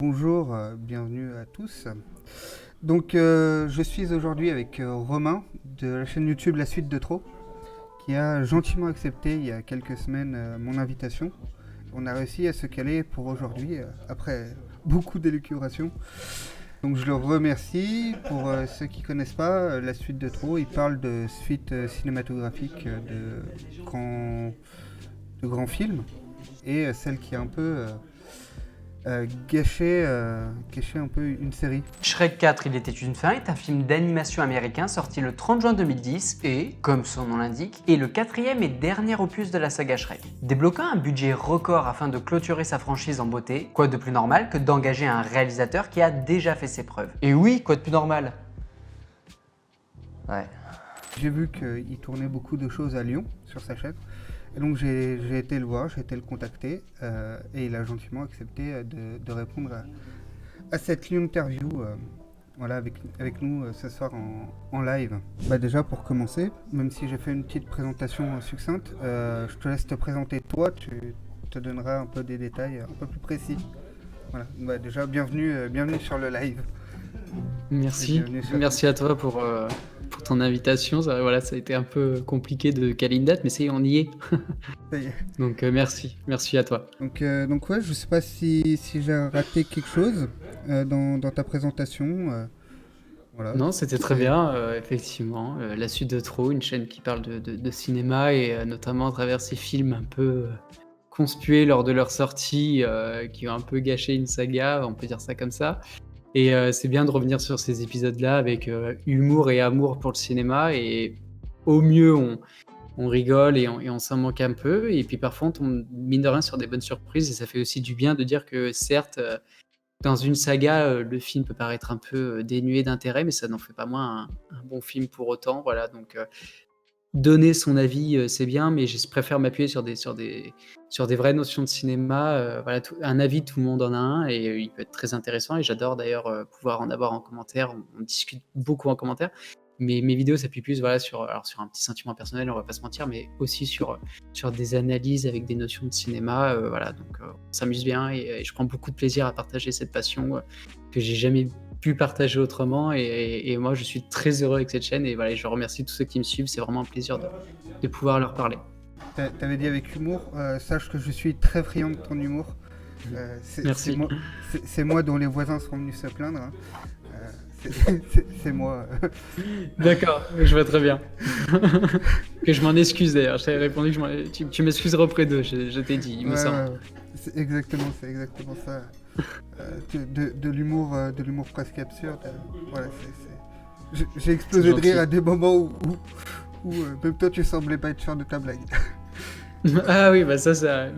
Bonjour, bienvenue à tous. Donc, je suis aujourd'hui avec Romain de la chaîne YouTube La Suite de Trop, qui a gentiment accepté il y a quelques semaines mon invitation. On a réussi à se caler pour aujourd'hui, après beaucoup d'élucubrations. Donc, je le remercie. Pour ceux qui ne connaissent pas, La Suite de Trop, il parle de suites cinématographiques de grands films, et celle qui a un peu gâché un peu une série. Shrek 4, Il était une fois est un film d'animation américain sorti le 30 juin 2010 et, comme son nom l'indique, est le quatrième et dernier opus de la saga Shrek. Débloquant un budget record afin de clôturer sa franchise en beauté, quoi de plus normal que d'engager un réalisateur qui a déjà fait ses preuves. Et oui, quoi de plus normal? Ouais. J'ai vu qu'il tournait beaucoup de choses à Lyon sur sa chaîne. Et donc j'ai été le voir, j'ai été le contacter et il a gentiment accepté de répondre à cette interview voilà, avec nous ce soir en live. Déjà pour commencer, même si j'ai fait une petite présentation succincte, je te laisse te présenter toi, tu te donneras un peu des détails un peu plus précis. Voilà. Déjà bienvenue sur le live. Merci, merci à toi pour ton invitation. Ça a été un peu compliqué de caler une date, mais ça y est, on y est. Ça y est. Donc merci à toi. Donc ouais, je sais pas si j'ai raté quelque chose dans ta présentation. Voilà. Non, c'était très bien, effectivement. La Suite de Trop, une chaîne qui parle de cinéma et notamment à travers ces films un peu conspués lors de leur sortie, qui ont un peu gâché une saga, on peut dire ça comme ça. Et c'est bien de revenir sur ces épisodes-là avec humour et amour pour le cinéma. Et au mieux, on rigole et on s'en manque un peu. Et puis parfois, on tombe, mine de rien, sur des bonnes surprises. Et ça fait aussi du bien de dire que certes, dans une saga, le film peut paraître un peu dénué d'intérêt, mais ça n'en fait pas moins un bon film pour autant. Voilà, donc donner son avis, c'est bien, mais je préfère m'appuyer sur des vraies notions de cinéma. Voilà, un avis, tout le monde en a un et il peut être très intéressant et j'adore d'ailleurs, pouvoir en avoir en commentaire. On discute beaucoup en commentaire, mais mes vidéos s'appuient plus, voilà, sur un petit sentiment personnel, on va pas se mentir, mais aussi sur des analyses avec des notions de cinéma, voilà, donc on s'amuse bien et je prends beaucoup de plaisir à partager cette passion, que j'ai jamais pu partager autrement et moi je suis très heureux avec cette chaîne et voilà, je remercie tous ceux qui me suivent, c'est vraiment un plaisir de pouvoir leur parler. T'avais dit avec humour, sache que je suis très friand de ton humour. Merci. C'est moi dont les voisins sont venus se plaindre. Hein. C'est moi. D'accord, je vois très bien. Que je m'en excuse d'ailleurs, je t'avais répondu que tu m'excuseras auprès d'eux, je t'ai dit, il me semble. Ouais. C'est exactement ça. De l'humour presque absurde. Voilà, j'ai explosé de rire à des moments où même toi tu semblais pas être sûr de ta blague. Ah oui, mais c'est ça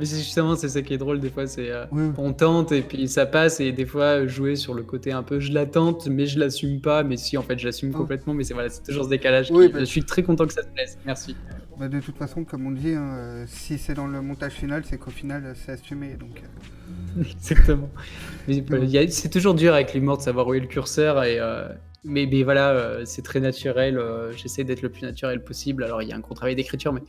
qui est drôle des fois, c'est Oui. on tente et puis ça passe et des fois jouer sur le côté un peu je la tente mais je l'assume pas, mais si en fait je l'assume complètement, mais c'est toujours ce décalage. Oui, Je suis très content que ça te plaise, merci. De toute façon, comme on dit, hein, si c'est dans le montage final, c'est qu'au final c'est assumé. Donc, Exactement. C'est toujours dur avec l'humour de savoir où est le curseur mais voilà, c'est très naturel, j'essaie d'être le plus naturel possible. Alors il y a un gros travail d'écriture, mais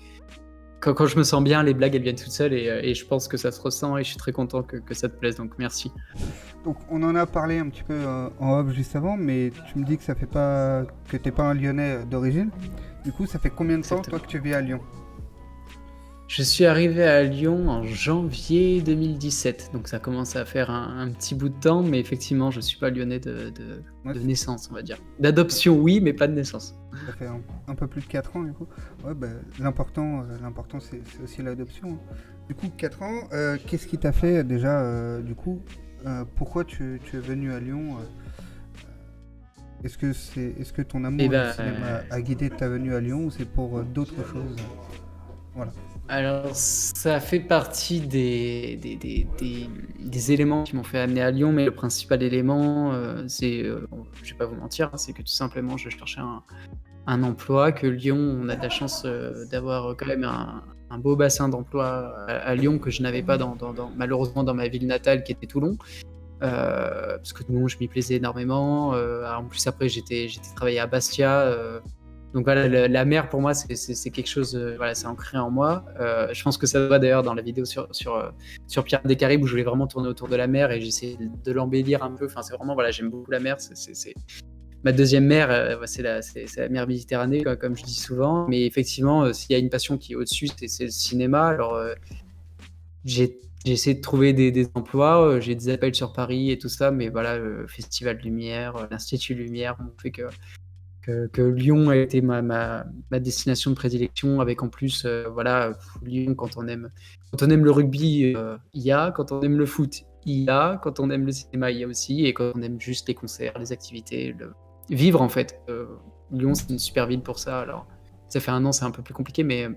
quand je me sens bien, les blagues elles viennent toutes seules et je pense que ça se ressent et je suis très content que ça te plaise, donc merci. Donc on en a parlé un petit peu en off juste avant, mais tu me dis que ça fait pas que t'es pas un Lyonnais d'origine. Du coup, ça fait combien de temps toi que tu vis à Lyon? Je suis arrivé à Lyon en janvier 2017, donc ça commence à faire un petit bout de temps, mais effectivement, je suis pas lyonnais de naissance, on va dire. D'adoption, oui, mais pas de naissance. Ça fait un peu plus de 4 ans, du coup. Ouais, l'important c'est aussi l'adoption. Hein. Du coup, 4 ans, qu'est-ce qui t'a fait déjà, du coup, pourquoi tu es venu à Lyon Est-ce que ton amour du cinéma a guidé ta venue à Lyon ou c'est pour d'autres choses Voilà. Alors, ça fait partie des éléments qui m'ont fait amener à Lyon, mais le principal élément, je vais pas vous mentir, hein, c'est que tout simplement, je cherchais un emploi, que Lyon, on a de la chance d'avoir quand même un beau bassin d'emploi à Lyon que je n'avais pas malheureusement dans ma ville natale qui était Toulon. Parce que Toulon, je m'y plaisais énormément. En plus, après, j'étais travaillé à Bastia. Donc voilà, la mer pour moi c'est quelque chose, voilà, c'est ancré en moi. Je pense que ça se voit d'ailleurs dans la vidéo sur Pirates des Caraïbes où je voulais vraiment tourner autour de la mer et j'essaie de l'embellir un peu. Enfin, c'est vraiment, voilà, j'aime beaucoup la mer. C'est ma deuxième mer, c'est la mer Méditerranée, comme je dis souvent. Mais effectivement, s'il y a une passion qui est au-dessus, c'est le cinéma. Alors, j'ai essayé de trouver des emplois, j'ai des appels sur Paris et tout ça, mais voilà, le Festival Lumière, l'Institut Lumière ont fait que Lyon a été ma destination de prédilection, avec en plus, voilà, Lyon, quand on aime le rugby, il y a, quand on aime le foot, il y a, quand on aime le cinéma, il y a aussi, et quand on aime juste les concerts, les activités, vivre en fait. Lyon, c'est une super ville pour ça. Alors, ça fait 1 an, c'est un peu plus compliqué, mais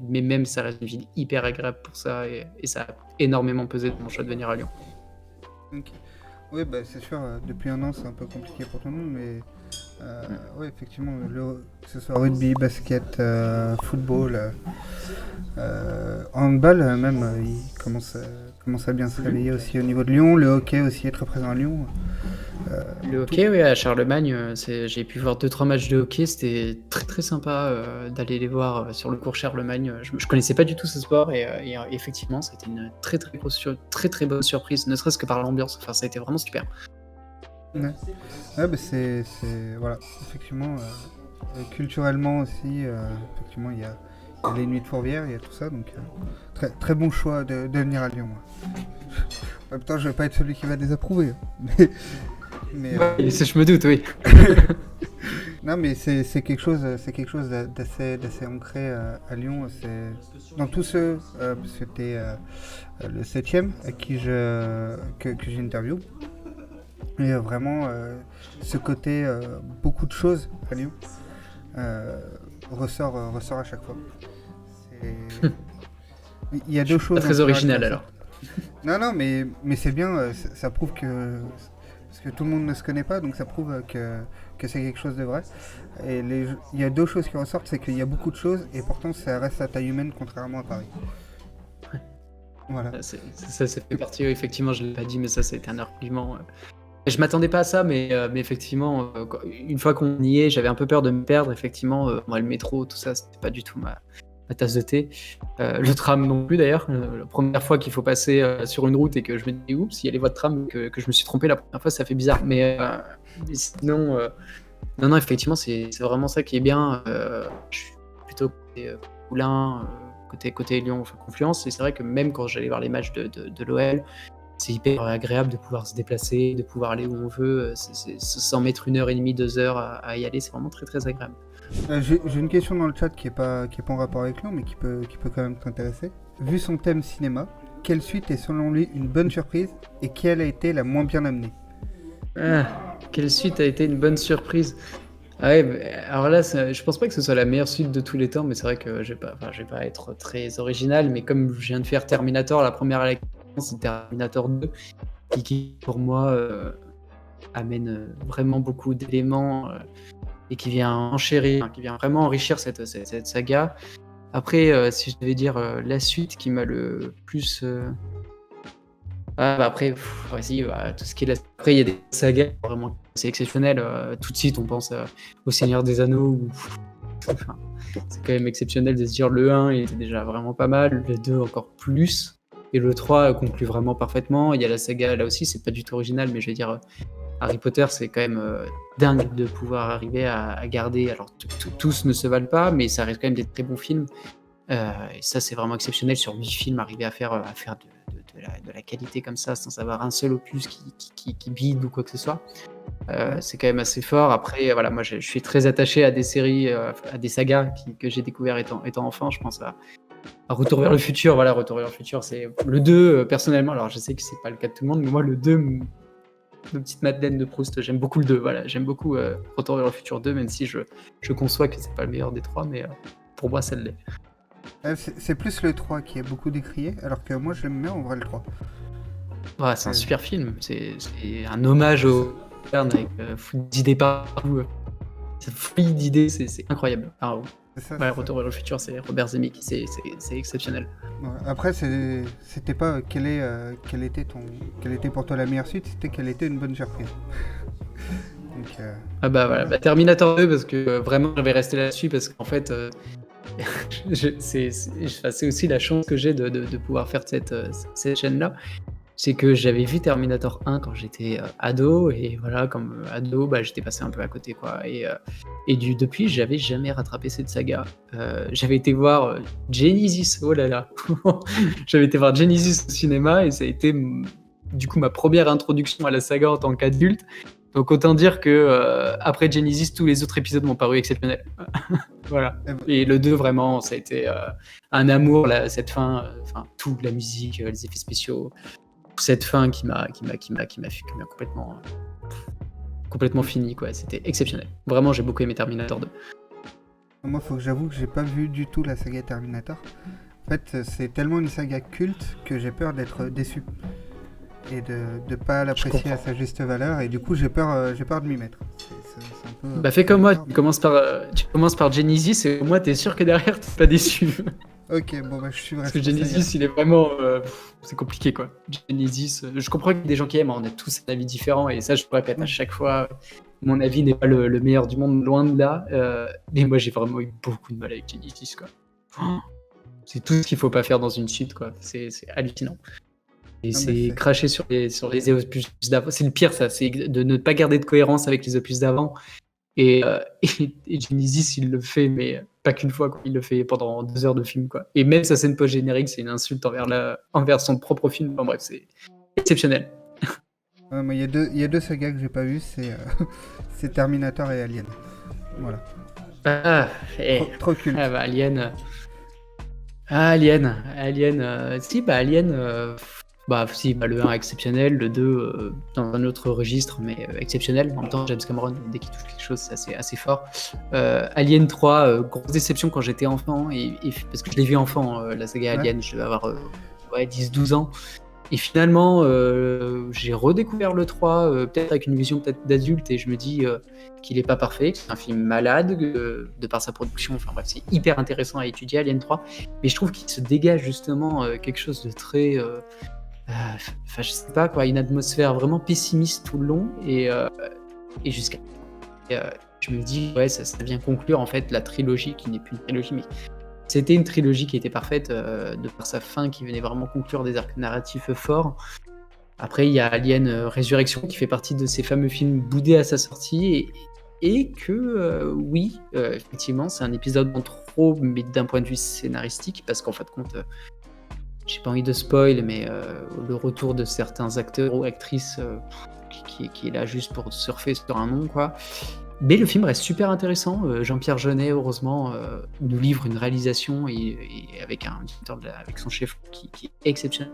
même ça reste une ville hyper agréable pour ça, et ça a énormément pesé dans mon choix de venir à Lyon. Ok. Oui, bah, c'est sûr, depuis 1 an, c'est un peu compliqué pour tout le monde, mais oui, effectivement, que ce soit rugby, basket, football, handball, même, il commence à bien se réveiller aussi au niveau de Lyon. Le hockey aussi est très présent à Lyon. Le hockey, oui, à Charlemagne, j'ai pu voir 2-3 matchs de hockey, c'était très très sympa d'aller les voir sur le cours Charlemagne. Je connaissais pas du tout ce sport, et effectivement, c'était une très très bonne surprise, ne serait-ce que par l'ambiance. Enfin, ça a été vraiment super. Ouais. Ouais, bah, voilà, effectivement, culturellement aussi, effectivement, il y a les nuits de Fourvière, il y a tout ça, donc très, très bon choix de venir à Lyon. Moi. En même temps, je vais pas être celui qui va désapprouver, hein, mais Je me doute, oui. non, mais c'est quelque chose d'assez ancré à Lyon. C'est dans tous ceux, c'était le 7e à qui que j'ai interviewé. Et vraiment, ce côté, beaucoup de choses à Lyon ressort à chaque fois. Il y a deux choses. Pas très original alors. Non, mais c'est bien, ça prouve que. Parce que tout le monde ne se connaît pas, donc ça prouve que c'est quelque chose de vrai. Et il y a 2 choses qui ressortent, c'est qu'il y a beaucoup de choses, et pourtant ça reste à taille humaine, contrairement à Paris. Ouais. Voilà. Ça fait partie, effectivement, je ne l'ai pas dit, mais ça c'était un argument. Je m'attendais pas à ça, mais effectivement, une fois qu'on y est, j'avais un peu peur de me perdre. Effectivement, moi, le métro, tout ça, c'était pas du tout ma tasse de thé. Le tram non plus, d'ailleurs. La première fois qu'il faut passer sur une route et que je me dis oups, il y a les voies de tram, que je me suis trompé la première fois, ça fait bizarre. Mais sinon, non, effectivement, c'est vraiment ça qui est bien. Je suis plutôt côté Moulins, côté Lyon, enfin, Confluence. Et c'est vrai que même quand j'allais voir les matchs de l'OL, c'est hyper agréable de pouvoir se déplacer, de pouvoir aller où on veut, sans mettre 1h30, 2 heures à y aller. C'est vraiment très très agréable. J'ai une question dans le chat qui est pas en rapport avec Lyon, mais qui peut quand même t'intéresser. Vu son thème cinéma, quelle suite est selon lui une bonne surprise et quelle a été la moins bien amenée? Quelle suite a été une bonne surprise? Ah ouais, alors là, je pense pas que ce soit la meilleure suite de tous les temps, mais c'est vrai que je vais pas être très original, mais comme je viens de faire Terminator, la première lecture, c'est Terminator 2, qui pour moi amène vraiment beaucoup d'éléments, et qui vient qui vient vraiment enrichir cette saga. Après, si je devais dire la suite qui m'a le plus... après, tout ce qui est après, il y a des sagas vraiment c'est exceptionnel. Tout de suite, on pense au Seigneur des Anneaux. Enfin, c'est quand même exceptionnel de se dire le 1 était déjà vraiment pas mal, le 2 encore plus, et le 3 conclut vraiment parfaitement. Il y a la saga, là aussi, c'est pas du tout original, mais je vais dire Harry Potter, c'est quand même dingue de pouvoir arriver à garder. Alors, tous ne se valent pas, mais ça reste quand même des très bons films. Et ça, c'est vraiment exceptionnel sur 8 films, arriver à faire de la qualité comme ça, sans avoir un seul opus qui bide ou quoi que ce soit. C'est quand même assez fort. Après, voilà, moi, je suis très attaché à des séries, à des sagas que j'ai découvert étant enfant. Je pense à Retour vers le futur. Voilà, Retour vers le futur, c'est le 2, personnellement. Alors, je sais que c'est pas le cas de tout le monde, mais moi, le 2, de petite Madeleine de Proust, j'aime beaucoup le 2. Voilà, j'aime beaucoup Retour vers le futur 2, même si je conçois que c'est pas le meilleur des 3, mais pour moi, ça l'est. C'est plus le 3 qui est beaucoup décrié, alors que moi je l'aime bien en vrai le 3. Ouais, c'est un super film, c'est un hommage au avec d'idées partout. Cette folie d'idées, c'est incroyable. Retour vers le futur, c'est Robert Zemeckis, c'est exceptionnel. Ouais, après, c'était pas quelle était pour toi la meilleure suite, c'était quelle était une bonne surprise. Donc, Ah bah voilà, bah, Terminator 2 parce que vraiment je vais rester là-dessus parce qu'en fait c'est aussi la chance que j'ai de pouvoir faire cette chaîne-là. C'est que j'avais vu Terminator 1 quand j'étais ado et voilà, comme ado, bah, j'étais passé un peu à côté quoi. Et depuis, j'avais jamais rattrapé cette saga. J'avais été voir Genesis, oh là là, j'avais été voir Genesis au cinéma et ça a été du coup ma première introduction à la saga en tant qu'adulte. Donc autant dire que après Genesis, tous les autres épisodes m'ont paru exceptionnels. Voilà. eh ben, Et le 2, vraiment, ça a été un amour, cette fin, enfin, tout, la musique, les effets spéciaux, cette fin qui m'a complètement fini, quoi. C'était exceptionnel. Vraiment, j'ai beaucoup aimé Terminator 2. moi, faut que j'avoue que j'ai pas vu du tout la saga Terminator. En fait, c'est tellement une saga culte que j'ai peur d'être déçu et de pas l'apprécier à sa juste valeur. Et du coup, j'ai peur de m'y mettre. C'est un peu. Bah fais comme moi, tu commences par Genesis et au moins t'es sûr que derrière t'es pas déçu. Ok, bon bah je suis vrai. Parce que Genesis, il est vraiment, c'est compliqué quoi. Genesis, je comprends qu'il y a des gens qui aiment, on a tous un avis différent et ça je le répète à chaque fois. Mon avis n'est pas le meilleur du monde, loin de là. Mais moi j'ai vraiment eu beaucoup de mal avec Genesis quoi. C'est tout ce qu'il faut pas faire dans une suite quoi. C'est hallucinant. Et Non, mais c'est c'est- cracher sur les opus d'avant. C'est le pire, ça, c'est de ne pas garder de cohérence avec les opus d'avant. Et Genesis, il le fait, mais pas qu'une fois, quoi. Il le fait pendant 2 heures de film, quoi. Et même sa scène post-générique, c'est une insulte envers son propre film. Enfin bref, c'est exceptionnel. Ouais, moi, il y a deux sagas que j'ai pas vues, c'est Terminator et Alien. Voilà. Ah, Trop culte. ah bah, Alien. Alien. Si, bah Alien. Bah si, bah, le 1 exceptionnel, le 2 dans un autre registre, mais exceptionnel. En même temps, James Cameron, dès qu'il touche quelque chose, c'est assez fort. Alien 3, grosse déception quand j'étais enfant, parce que je l'ai vu enfant, la saga Ouais. Alien, je devais avoir 10-12 ans. Et finalement, j'ai redécouvert le 3, peut-être avec une vision peut-être d'adulte, et je me dis qu'il est pas parfait, que c'est un film malade, de par sa production, enfin bref, c'est hyper intéressant à étudier, Alien 3, mais je trouve qu'il se dégage justement quelque chose de très... Enfin, je sais pas quoi, une atmosphère vraiment pessimiste tout le long, et jusqu'à... je me dis, ouais, ça vient conclure en fait la trilogie, qui n'est plus une trilogie, mais c'était une trilogie qui était parfaite de par sa fin, qui venait vraiment conclure des arcs narratifs forts. Après, il y a Alien Résurrection, qui fait partie de ces fameux films boudés à sa sortie, et que, oui, effectivement, c'est un épisode en trop, mais d'un point de vue scénaristique, parce qu'en fin de compte... j'ai pas envie de spoil, mais le retour de certains acteurs ou actrices qui est là juste pour surfer sur un nom, quoi. Mais le film reste super intéressant. Jean-Pierre Jeunet, heureusement, nous livre une réalisation et avec un directeur avec son chef qui est exceptionnel.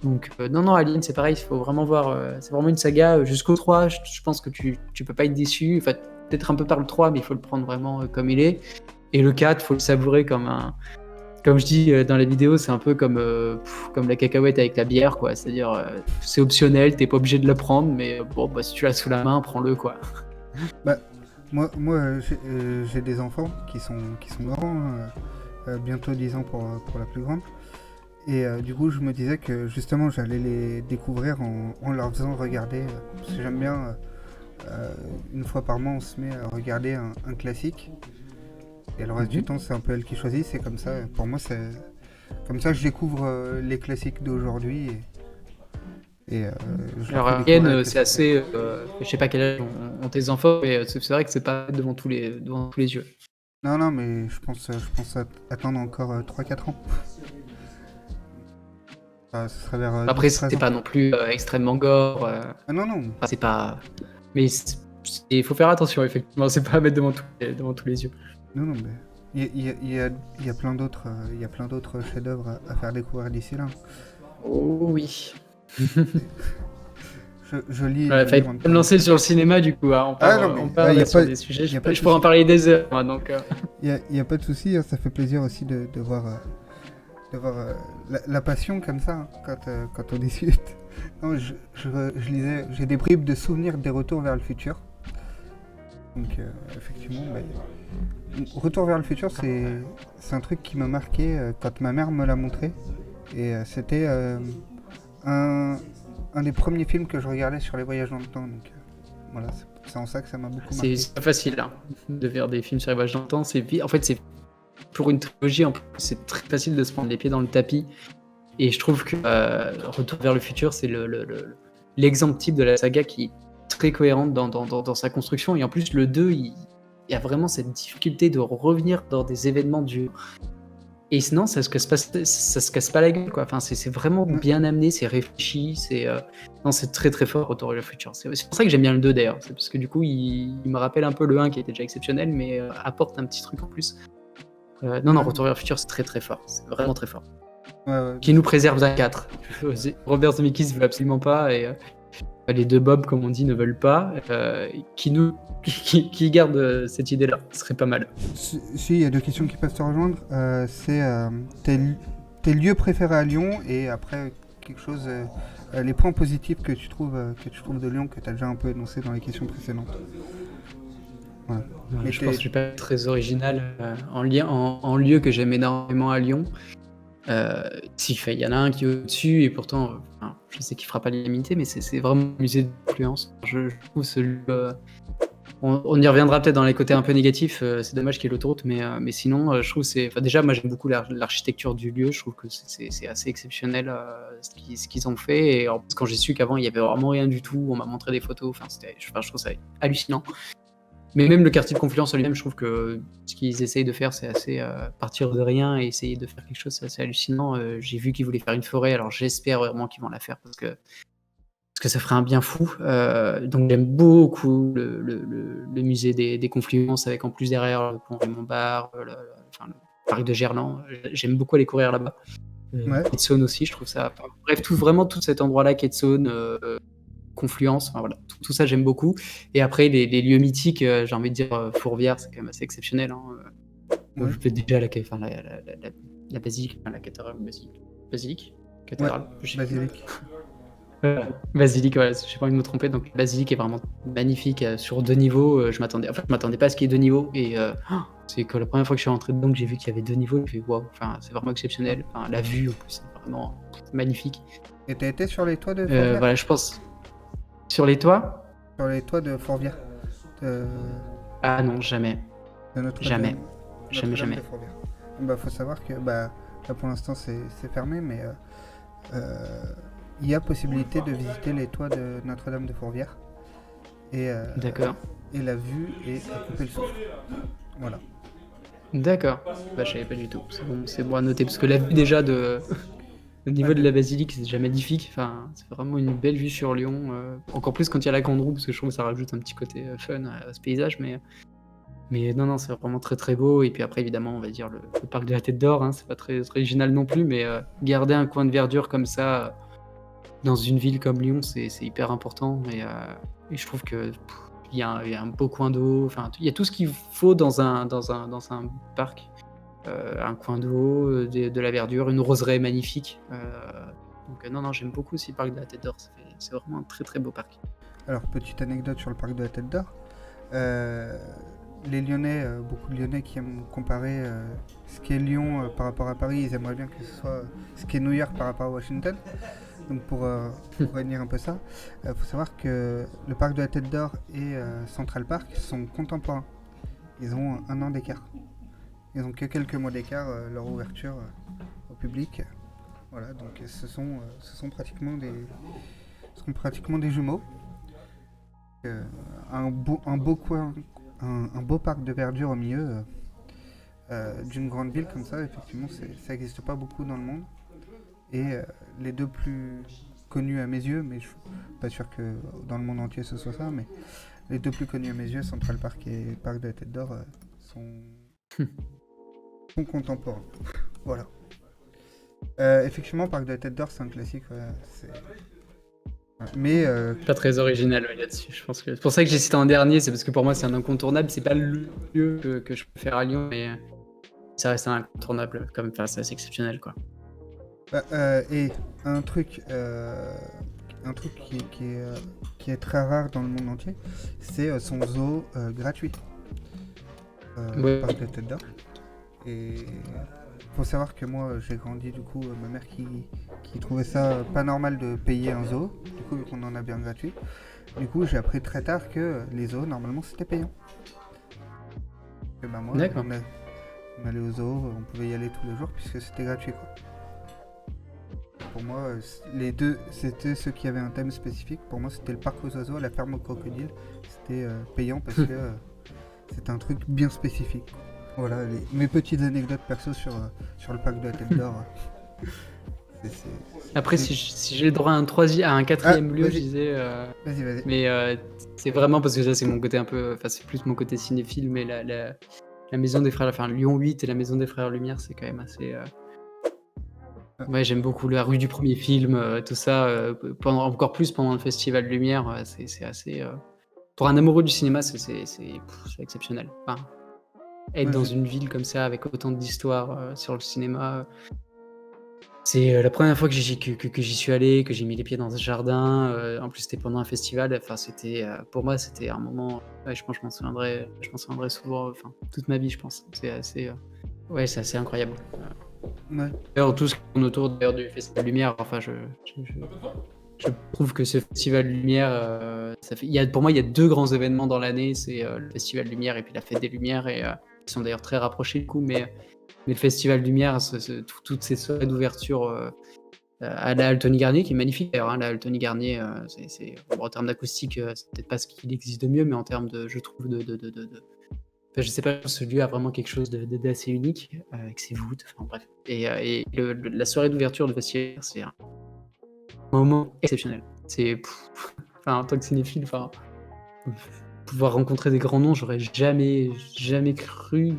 Donc, non, Alien, c'est pareil, il faut vraiment voir. C'est vraiment une saga jusqu'au 3. Je pense que tu peux pas être déçu. Enfin, peut-être un peu par le 3, mais il faut le prendre vraiment comme il est. Et le 4, il faut le savourer comme un. Comme je dis dans la vidéo, c'est un peu comme la cacahuète avec la bière, quoi. C'est-à-dire, c'est optionnel, t'es pas obligé de le prendre, mais bon, bah, si tu l'as sous la main, prends-le, quoi. Bah, moi j'ai des enfants qui sont grands, bientôt 10 ans pour la plus grande. Et du coup, je me disais que justement, j'allais les découvrir en leur faisant regarder. Parce que j'aime bien, une fois par mois, on se met à regarder un classique. Et le reste du temps, c'est un peu elle qui choisit. C'est comme ça. Pour moi, c'est comme ça que je découvre les classiques d'aujourd'hui. Et je Alors, leur fais découvrir Alien, les c'est classiques. assez. Je sais pas quel âge ont tes enfants, mais c'est vrai que c'est pas devant tous les yeux. Non, mais je pense attendre encore 3-4 ans. Ce serait vers Après, 12-13 c'est ans. pas non plus extrêmement gore. Ah non. Enfin, c'est pas. Mais il faut faire attention, effectivement. C'est pas à mettre devant tous les yeux. Non, mais il y a plein d'autres chefs-d'œuvre à faire découvrir d'ici là. Oh oui. Je lis. Ouais, fallait me lancer sur le cinéma du coup. Hein. On parle sur des sujets. Je pourrais en parler des heures. Hein, donc. Il y a pas de souci. Hein, ça fait plaisir aussi de voir la passion comme ça hein, quand on discute. Non, je lisais. J'ai des bribes de souvenirs des Retours vers le futur. Donc effectivement, Retour vers le futur, c'est un truc qui m'a marqué quand ma mère me l'a montré. Et c'était un des premiers films que je regardais sur les voyages dans le temps. Donc, Voilà, c'est en ça que ça m'a beaucoup C'est marqué. c'est pas facile hein, de faire des films sur les voyages dans le temps. En fait, c'est pour une trilogie, en plus, c'est très facile de se prendre les pieds dans le tapis. Et je trouve que Retour vers le futur, c'est l'exemple type de la saga qui est très cohérente dans sa construction. Et en plus, le 2, il y a vraiment cette difficulté de revenir dans des événements durs. Et sinon, ça se casse pas la gueule, quoi. Enfin, c'est vraiment Ouais. bien amené, c'est réfléchi, non, c'est très très fort Retour vers le futur. C'est pour ça que j'aime bien le 2 d'ailleurs. C'est parce que du coup, il me rappelle un peu le 1 qui était déjà exceptionnel, mais apporte un petit truc en plus. Non, Ouais. Retour vers le futur, c'est très très fort. C'est vraiment très fort. Ouais. Qui nous préserve d'un 4. Robert Zemeckis ne veut absolument pas, et les deux Bob, comme on dit, ne veulent pas. Qui garde cette idée-là, ce serait pas mal. Si, il y a deux questions qui peuvent se rejoindre. C'est tes lieux préférés à Lyon et après quelque chose, les points positifs que tu trouves de Lyon que tu as déjà un peu énoncé dans les questions précédentes. Voilà. Mais Je pense que je suis pas très original en lieu que j'aime énormément à Lyon. Il y en a un qui est au-dessus et pourtant, je sais qu'il fera pas l'unanimité, mais c'est vraiment un musée d'influence. Je trouve ce lieu. On y reviendra peut-être dans les côtés un peu négatifs. C'est dommage qu'il y ait l'autoroute, mais sinon, je trouve déjà, moi j'aime beaucoup l'architecture du lieu. Je trouve que c'est assez exceptionnel ce qu'ils ont fait. Et en plus, quand j'ai su qu'avant il y avait vraiment rien du tout, on m'a montré des photos. Je trouve ça hallucinant. Mais même le quartier de Confluence en lui-même, je trouve que ce qu'ils essayent de faire, c'est assez partir de rien et essayer de faire quelque chose, c'est assez hallucinant. J'ai vu qu'ils voulaient faire une forêt, alors j'espère vraiment qu'ils vont la faire parce que ça ferait un bien fou. Donc j'aime beaucoup le musée des Confluences avec en plus derrière le pont Raymond Barre, le parc de Gerland. J'aime beaucoup aller courir là-bas. Ouais. Quetson aussi, je trouve ça. Bref, vraiment tout cet endroit-là, Quetson. Confluence, voilà, tout ça j'aime beaucoup. Et après les lieux mythiques, j'ai envie de dire Fourvière, c'est quand même assez exceptionnel. Ouais. Je fais déjà la basilique, la cathédrale, cathédrale, Basilique. Basilique, voilà, j'ai pas envie de me tromper. Donc la basilique est vraiment magnifique sur 2 niveaux. Je m'attendais pas à ce qu'il y ait 2 niveaux. Et c'est que la première fois que je suis rentré dedans, que j'ai vu qu'il y avait 2 niveaux, j'ai fait waouh, c'est vraiment exceptionnel. La vue en plus, c'est vraiment magnifique. Et t'as été sur les toits de Fourvière? Voilà, je pense. Sur les toits? Sur les toits de Fourvière. Ah non, jamais. De Notre-Dame. Jamais. Notre-Dame Jamais. de Fourvière. Faut savoir que là pour l'instant c'est fermé, mais il y a possibilité de visiter les toits de Notre-Dame de Fourvière. Et, D'accord. Et la vue est à couper le souffle. Voilà. D'accord. Je savais pas du tout. C'est bon à noter parce que la vue déjà au niveau de la basilique, c'est déjà magnifique. C'est vraiment une belle vue sur Lyon. Encore plus quand il y a la grande roue, parce que je trouve que ça rajoute un petit côté fun à ce paysage. Mais non, c'est vraiment très très beau. Et puis après, évidemment, on va dire le parc de la Tête d'Or. C'est pas très original non plus, mais garder un coin de verdure comme ça dans une ville comme Lyon, c'est hyper important. Et je trouve que il y a un beau coin d'eau. Il y a tout ce qu'il faut dans un parc. Un coin d'eau, de la verdure, une roseraie magnifique. Donc non, j'aime beaucoup aussi le parc de la Tête d'Or. C'est vraiment un très très beau parc. Alors, petite anecdote sur le parc de la Tête d'Or. Les Lyonnais, beaucoup de Lyonnais qui aiment comparer ce qu'est Lyon par rapport à Paris, ils aimeraient bien que ce soit ce qu'est New York par rapport à Washington. Donc pour réunir un peu ça, faut savoir que le parc de la Tête d'Or et Central Park sont contemporains. Ils ont 1 an d'écart. Ils ont que quelques mois d'écart leur ouverture au public. Voilà, donc ce sont pratiquement des jumeaux. Un beau parc de verdure au milieu d'une grande ville comme ça, effectivement, ça n'existe pas beaucoup dans le monde. Et les deux plus connus à mes yeux, mais je suis pas sûr que dans le monde entier ce soit ça, mais les deux plus connus à mes yeux, Central Park et Parc de la Tête d'Or, sont contemporains. Voilà. Effectivement, Parc de la Tête d'Or, c'est un classique. Voilà, mais pas très original là-dessus. Je pense que c'est pour ça que j'ai cité en dernier, c'est parce que pour moi c'est un incontournable. C'est pas le lieu que je peux faire à Lyon, mais ça reste un incontournable. Comme c'est assez exceptionnel, quoi. Et un truc qui est très rare dans le monde entier, c'est son zoo gratuit. Ouais. Parc de la Tête d'Or. Et faut savoir que moi j'ai grandi du coup, ma mère qui trouvait ça pas normal de payer un zoo, du coup vu qu'on en a bien gratuit. Du coup, j'ai appris très tard que les zoos, normalement, c'était payant. Et ben moi, D'accord. on allait aux zoos, on pouvait y aller tous les jours puisque c'était gratuit, quoi. Pour moi, les deux, c'était ceux qui avaient un thème spécifique. Pour moi, c'était le parc aux oiseaux, la ferme aux crocodiles. C'était payant parce que c'était un truc bien spécifique. Voilà, mes petites anecdotes perso sur le parc de la Tête d'Or. Après, si j'ai le droit à un quatrième lieu, je vas-y. disais. Vas-y. Mais c'est vraiment parce que ça, c'est mon côté un peu. Enfin, c'est plus mon côté cinéphile, mais la maison des frères. Enfin, Lyon 8 et la maison des frères Lumière, c'est quand même assez. Ouais, j'aime beaucoup la rue du premier film, tout ça. Encore plus pendant le Festival Lumière, c'est assez. Pour un amoureux du cinéma, c'est exceptionnel. Enfin, être Ouais, dans une ville comme ça, avec autant d'histoires sur le cinéma. C'est la première fois que j'y suis allé, que j'ai mis les pieds dans ce jardin. En plus, c'était pendant un festival. Enfin, pour moi, c'était un moment. Ouais, je pense que je m'en souviendrai souvent, enfin, toute ma vie, je pense. C'est assez. Ouais, c'est assez incroyable. ouais. D'ailleurs, tout ce qui tourne autour d'ailleurs du Festival Lumière, enfin, je trouve que ce Festival Lumière, pour moi, il y a deux grands événements dans l'année. C'est le Festival Lumière et puis la Fête des Lumières, et qui sont d'ailleurs très rapprochés du coup, mais le Festival Lumière, toutes ces soirées d'ouverture à la halle Tony Garnier, qui est magnifique d'ailleurs. Hein, la halle Tony Garnier, bon, en termes d'acoustique, c'est peut-être pas ce qu'il existe de mieux, mais en termes de, je trouve, enfin, je sais pas, ce lieu a vraiment quelque chose d'assez unique, avec ses voûtes, enfin bref. Et la soirée d'ouverture du festival, c'est un moment exceptionnel. Enfin, en tant que cinéphile, enfin, pouvoir rencontrer des grands noms, j'aurais jamais cru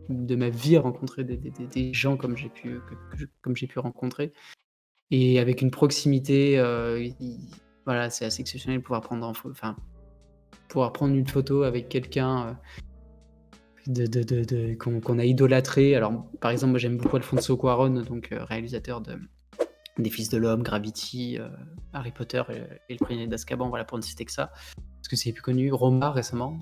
de ma vie rencontrer des gens comme j'ai pu rencontrer, et avec une proximité, voilà, c'est assez exceptionnel de pouvoir prendre une photo avec quelqu'un qu'on a idolâtré. Alors, par exemple, moi j'aime beaucoup Alfonso Cuarón, donc réalisateur des Fils de l'Homme, Gravity, Harry Potter et le Prisonnier d'Azkaban, voilà, pour ne citer que ça, parce que c'est plus connu. Roma récemment,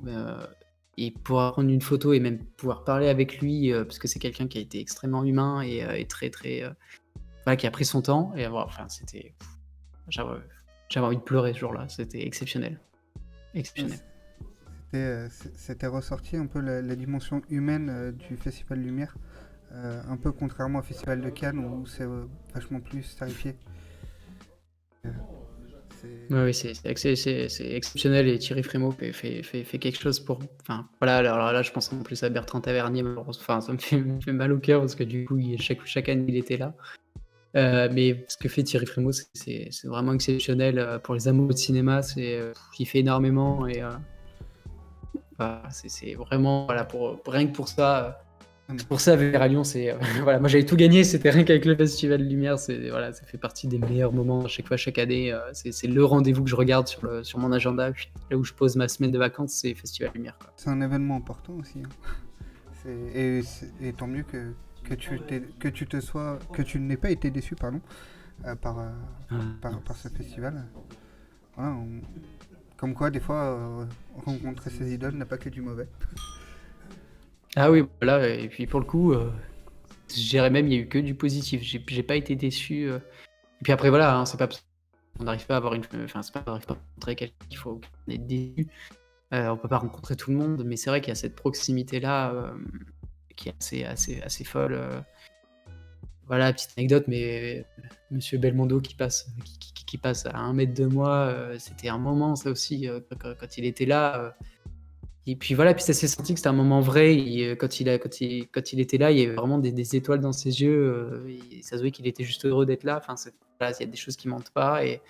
et pouvoir prendre une photo et même pouvoir parler avec lui, parce que c'est quelqu'un qui a été extrêmement humain et très très, voilà, qui a pris son temps, et voilà, enfin, j'avais envie de pleurer ce jour-là. C'était exceptionnel. C'était ressorti un peu la dimension humaine du Festival Lumière, un peu contrairement au Festival de Cannes où c'est vachement plus tarifié. Oui, c'est exceptionnel, et Thierry Frémaux fait quelque chose pour. Enfin, voilà, alors là, je pense en plus à Bertrand Tavernier, malheureusement. Enfin, ça me fait mal au cœur parce que du coup, chaque année, il était là. Mais ce que fait Thierry Frémaux, c'est vraiment exceptionnel. Pour les amoureux de cinéma, il fait énormément, et voilà, c'est vraiment, voilà, rien que pour ça. Pour ça, venir à Lyon, voilà, moi j'avais tout gagné, c'était rien qu'avec le Festival Lumière, voilà, ça fait partie des meilleurs moments à chaque fois, chaque année. C'est le rendez-vous que je regarde sur mon agenda, là où je pose ma semaine de vacances, c'est Festival Lumière, quoi. C'est un événement important aussi. Hein. Et tant mieux que tu n'aies pas été déçu, pardon, par ce festival. Voilà, comme quoi, des fois, rencontrer ses idoles n'a pas que du mauvais. Ah oui, voilà, et puis pour le coup, je dirais même, il n'y a eu que du positif. J'ai pas été déçu. Et puis après, voilà, hein, c'est pas on n'arrive pas à avoir enfin, c'est pas on n'arrive pas à rencontrer quelqu'un qu'il faut être déçu. On peut pas rencontrer tout le monde, mais c'est vrai qu'il y a cette proximité-là, qui est assez folle. Voilà, petite anecdote, mais Monsieur Belmondo qui passe à 1 mètre de moi, c'était un moment, ça aussi, quand il était là. Et puis voilà, puis ça s'est senti que c'était un moment vrai. Quand il était là, il y avait vraiment des étoiles dans ses yeux. Et ça se voyait qu'il était juste heureux d'être là. Enfin, voilà, il y a des choses qui mentent pas. Et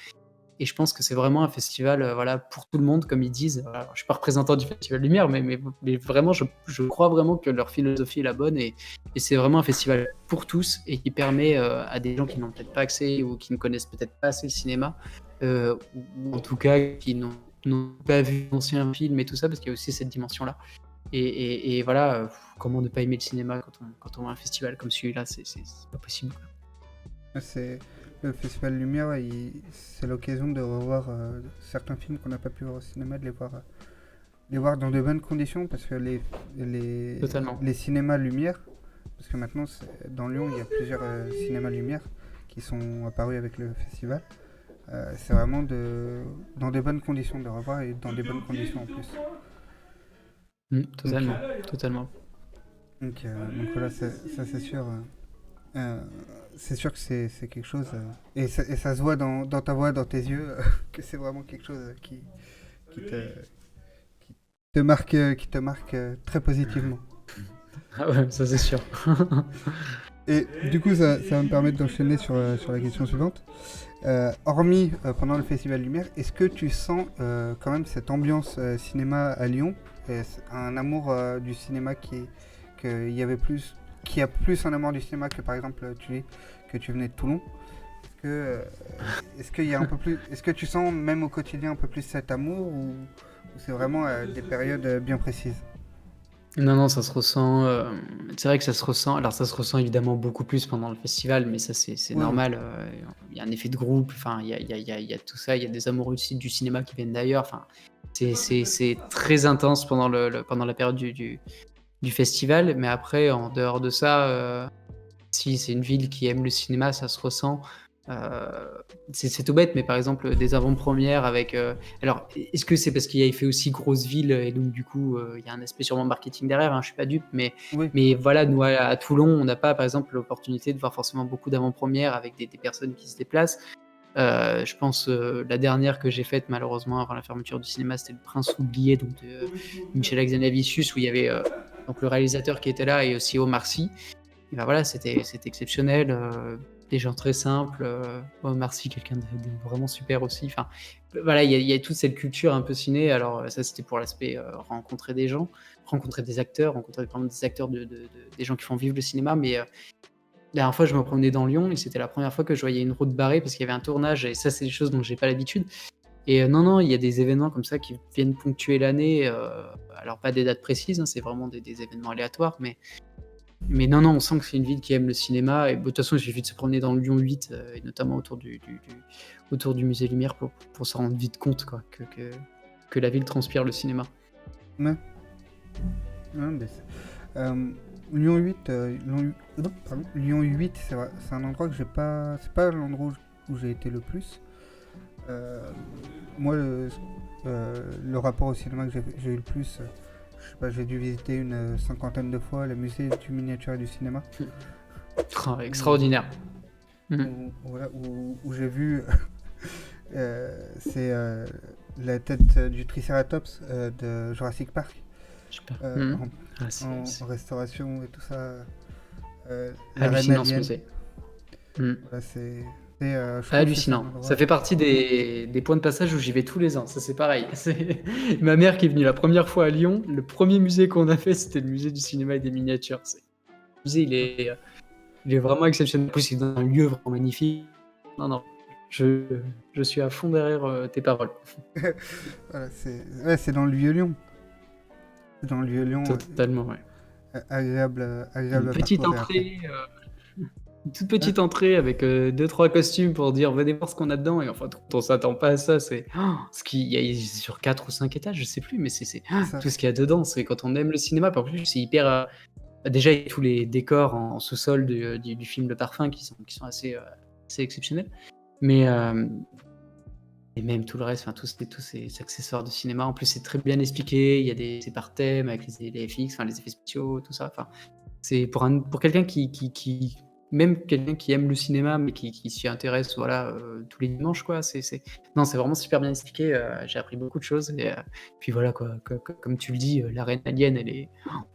je pense que c'est vraiment un festival, voilà, pour tout le monde, comme ils disent. Alors, je suis pas représentant du Festival Lumière, mais vraiment, je crois vraiment que leur philosophie est la bonne. Et c'est vraiment un festival pour tous, et qui permet à des gens qui n'ont peut-être pas accès ou qui ne connaissent peut-être pas assez le cinéma, ou en tout cas qui n'ont pas vu d'anciens films et tout ça, parce qu'il y a aussi cette dimension-là. Et voilà, comment ne pas aimer le cinéma quand on va à un festival comme celui-là, c'est pas possible. Le Festival Lumière, c'est l'occasion de revoir certains films qu'on n'a pas pu voir au cinéma, de les voir dans de bonnes conditions, parce que les cinémas Lumière, parce que maintenant dans Lyon il y a plusieurs cinémas Lumière qui sont apparus avec le festival. C'est vraiment dans des bonnes conditions de revoir et dans des bonnes conditions en plus. Donc, Totalement, totalement. donc voilà, ça c'est sûr. C'est sûr que c'est quelque chose. Et ça se voit dans ta voix, dans tes yeux, que c'est vraiment quelque chose qui te, qui te marque très positivement. Ah ouais, ça c'est sûr. Et du coup, ça va me permettre d'enchaîner sur la question suivante. Hormis pendant le Festival Lumière, est-ce que tu sens quand même cette ambiance cinéma à Lyon, un amour du cinéma qu'il y avait plus, qui a plus un amour du cinéma que par exemple tu dis que tu venais de Toulon? Est-ce qu'il y a un peu plus, est-ce que tu sens même au quotidien un peu plus cet amour ou c'est vraiment des périodes bien précises? Non, non, ça se ressent. C'est vrai que ça se ressent. Alors, ça se ressent évidemment beaucoup plus pendant le festival, mais ça, c'est Oui, oui. normal. Il y a un effet de groupe. Enfin, il y a tout ça. Il y a des amoureux aussi du cinéma qui viennent d'ailleurs. Enfin, c'est très intense pendant pendant la période du festival. Mais après, en dehors de ça, si c'est une ville qui aime le cinéma, ça se ressent. C'est tout bête, mais par exemple, des avant-premières avec. Alors, est-ce que c'est parce qu'il y a effet aussi grosse ville et donc du coup, il y a un aspect sûrement marketing derrière, hein, je suis pas dupe, Oui. mais voilà, nous à Toulon, on n'a pas par exemple l'opportunité de voir forcément beaucoup d'avant-premières avec des personnes qui se déplacent. Je pense la dernière que j'ai faite malheureusement avant la fermeture du cinéma, c'était Le Prince oublié donc de Michel Hazanavicius où il y avait donc le réalisateur qui était là et aussi Omar Sy. Et ben voilà, c'était exceptionnel. Des gens très simples. Omar Sy, quelqu'un de vraiment super aussi. Enfin, voilà, il y a toute cette culture un peu ciné. Alors, ça, c'était pour l'aspect rencontrer des gens, rencontrer des acteurs, rencontrer vraiment des acteurs, des gens qui font vivre le cinéma. Mais la dernière fois, je me promenais dans Lyon et c'était la première fois que je voyais une route barrée parce qu'il y avait un tournage. Et ça, c'est des choses dont j'ai pas l'habitude. Et non, non, il y a des événements comme ça qui viennent ponctuer l'année. Alors, pas des dates précises, hein, c'est vraiment des événements aléatoires. Mais non, non, on sent que c'est une ville qui aime le cinéma. Et de toute façon, il suffit de se promener dans le Lyon 8, et notamment autour du musée Lumière pour s'en rendre vite compte quoi, que la ville transpire le cinéma. Ouais. Ouais, Lyon 8, non, pardon, Lyon 8, c'est un endroit que j'ai pas. C'est pas l'endroit où j'ai été le plus. Euh, Moi, le rapport au cinéma que j'ai eu le plus, je sais pas, j'ai dû visiter une cinquantaine de fois le musée du miniature et du cinéma. Oh, Où, extraordinaire. Mhm. voilà, où j'ai vu. C'est la tête du Triceratops de Jurassic Park Je sais pas. euh, Mhm. en, Ah, en restauration et tout ça. La reine hallucinant ce alien. musée. Mhm. Voilà, je trouve que c'est un Hallucinant. Ça endroit. fait partie des points de passage où j'y vais tous les ans. Ça, c'est pareil. Ma mère qui est venue la première fois à Lyon, le premier musée qu'on a fait, c'était le musée du cinéma et des miniatures. Le musée, il est vraiment exceptionnel. En plus, il est dans un lieu vraiment magnifique. Non, non. Je, je suis à fond derrière tes paroles. Voilà, c'est dans le Vieux-Lyon. C'est dans le Vieux-Lyon, Totalement, ouais. agréable Une à petite parcourir après. entrée, une toute Hein. petite entrée avec deux, trois costumes pour dire venez voir ce qu'on a dedans. Et enfin, quand on s'attend pas à ça, c'est ce qu'il y a sur 4 ou 5 étages, je sais plus, mais c'est C'est ça. tout ce qu'il y a dedans. C'est quand on aime le cinéma, puis en plus, c'est hyper. Déjà, il y a tous les décors en sous-sol du film Le Parfum qui sont assez exceptionnels. Mais et même tout le reste, enfin, tous ces accessoires de cinéma. En plus, c'est très bien expliqué. C'est par thème avec les FX, enfin, les effets spéciaux, tout ça. Enfin, c'est pour quelqu'un même quelqu'un qui aime le cinéma, mais qui s'y intéresse, voilà, tous les dimanches, quoi. Non, c'est vraiment super bien expliqué. J'ai appris beaucoup de choses. Et puis voilà, quoi. Comme tu le dis, la reine alien, elle est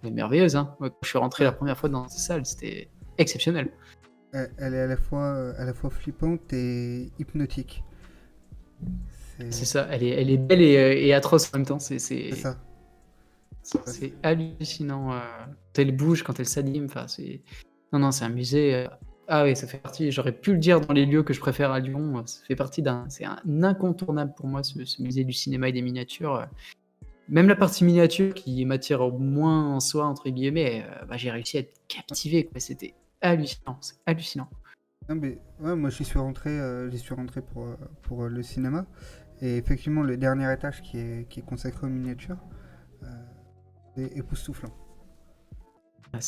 merveilleuse, hein. Moi, quand je suis rentré la première fois dans cette salle, c'était exceptionnel. Elle est à la fois flippante et hypnotique. C'est C'est ça. Elle est belle et atroce en même temps. c'est ça. C'est hallucinant. Quand elle bouge, quand elle s'anime, enfin, non, non, c'est un musée. Ah oui, ça fait partie. J'aurais pu le dire dans les lieux que je préfère à Lyon. Ça fait partie c'est un incontournable pour moi, ce musée du cinéma et des miniatures. Même la partie miniature qui m'attire moins en soi, entre guillemets, bah, j'ai réussi à être captivé, quoi. C'était hallucinant. C'est hallucinant. Non, mais ouais, moi j'y suis rentré pour le cinéma. Et effectivement, le dernier étage qui est consacré aux miniatures, euh, c'est époustouflant. Ah,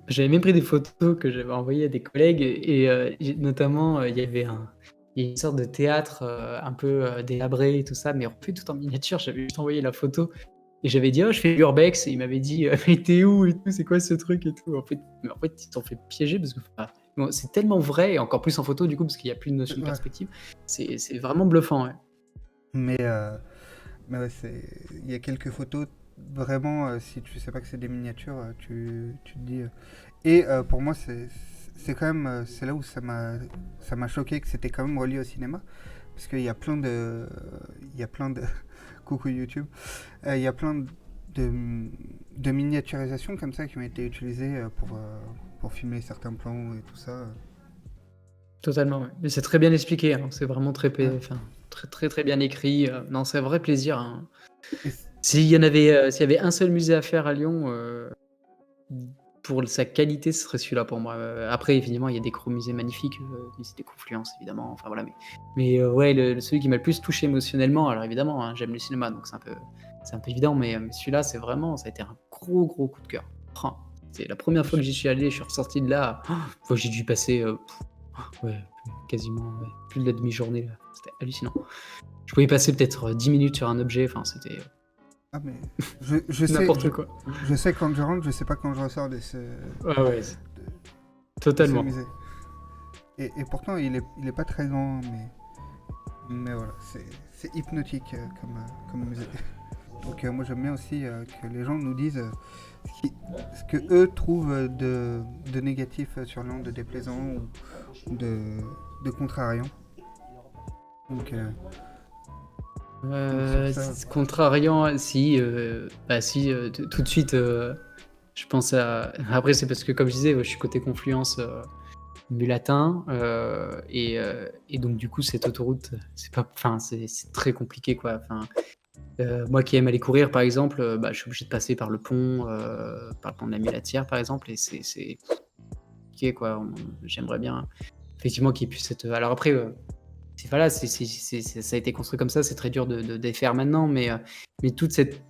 J'avais même pris des photos que j'avais envoyées à des collègues et notamment il y avait il y a une sorte de théâtre un peu délabré et tout ça, mais refait tout en miniature. J'avais juste envoyé la photo et j'avais dit, oh, je fais l'urbex. Et il m'avait dit, mais t'es où et tout, c'est quoi ce truc et tout. En fait, ils t'ont fait piéger parce que bon, c'est tellement vrai, et encore plus en photo du coup, parce qu'il n'y a plus de notion de Ouais. perspective. C'est vraiment bluffant, ouais. Mais, mais ouais, il y a quelques photos, vraiment, si tu sais pas que c'est des miniatures, tu te dis. Et pour moi, c'est quand même. C'est là où ça m'a choqué que c'était quand même relié au cinéma. Parce qu'il y a plein de. Il y a plein de. Coucou YouTube. Il y a plein de miniaturisations comme ça qui ont été utilisées pour filmer certains plans et tout ça. Totalement, ouais. Mais c'est très bien expliqué, hein. C'est vraiment Ouais. enfin, très, très, très bien écrit. Non, c'est un vrai plaisir, hein. Et S'il y avait un seul musée à faire à Lyon, pour sa qualité, ce serait celui-là pour moi. Après, évidemment, il y a des gros musées magnifiques, le musée des Confluences, évidemment. Enfin voilà, mais ouais, celui qui m'a le plus touché émotionnellement. Alors évidemment, hein, j'aime le cinéma, donc c'est un peu évident, mais celui-là, c'est vraiment, ça a été un gros, gros coup de cœur. Oh, c'est la première fois que j'y suis allé, je suis ressorti de là. J'ai dû passer, ouais, quasiment plus de la demi-journée là. C'était hallucinant. Je pouvais passer peut-être 10 minutes sur un objet. Enfin, c'était ah, mais je sais, n'importe quoi. je sais quand je rentre, je sais pas quand je ressors de ce Ouais, totalement. musée. Et pourtant, il est pas très grand, mais voilà, c'est hypnotique comme musée. Donc moi j'aime bien aussi que les gens nous disent ce que eux trouvent de négatif sur Lyon, de déplaisant ou de contrariant. Donc sur ça, Contrariant, si, si, tout de suite, je pense à. Après, c'est parce que, comme je disais, je suis côté Confluence Mulatin, et donc, du coup, cette autoroute, c'est pas, enfin, c'est très compliqué, quoi. Enfin, moi qui aime aller courir, par exemple, je suis obligé de passer par le pont de la Mulatière, par exemple, et c'est compliqué, quoi. J'aimerais bien, effectivement, qu'il puisse être. Alors après, voilà, ça a été construit comme ça, c'est très dur de défaire maintenant, mais toute cette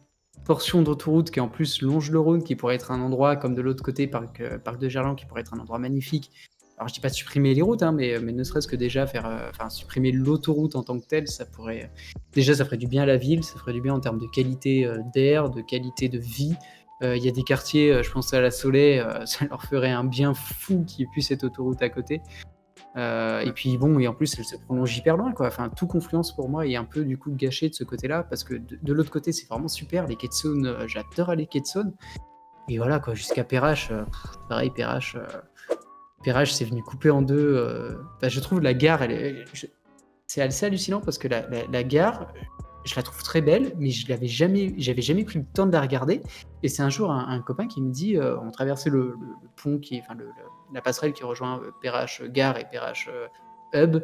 portion d'autoroute qui en plus longe le Rhône, qui pourrait être un endroit comme de l'autre côté, parc de Gerland, qui pourrait être un endroit magnifique. Alors je dis pas de supprimer les routes, hein, mais ne serait-ce que déjà faire, supprimer l'autoroute en tant que telle, ça pourrait, déjà ça ferait du bien à la ville, ça ferait du bien en termes de qualité d'air, de qualité de vie. Il y a des quartiers, je pense à la Soleil, ça leur ferait un bien fou qu'il n'y ait plus cette autoroute à côté. Et puis bon, et en plus, elle se prolonge hyper loin, quoi. Enfin, tout Confluence pour moi est un peu du coup gâché de ce côté-là, parce que de l'autre côté, c'est vraiment super. Les quais de Saône, j'adore aller quais de Saône. Et voilà, quoi, jusqu'à Perrache, pareil, Perrache, c'est venu couper en deux. Je trouve la gare, c'est assez hallucinant parce que la gare, je la trouve très belle, mais j'avais jamais pris le temps de la regarder. Et c'est un jour un copain qui me dit, on traversait le pont la passerelle qui rejoint Perrache Gare et Perrache Hub,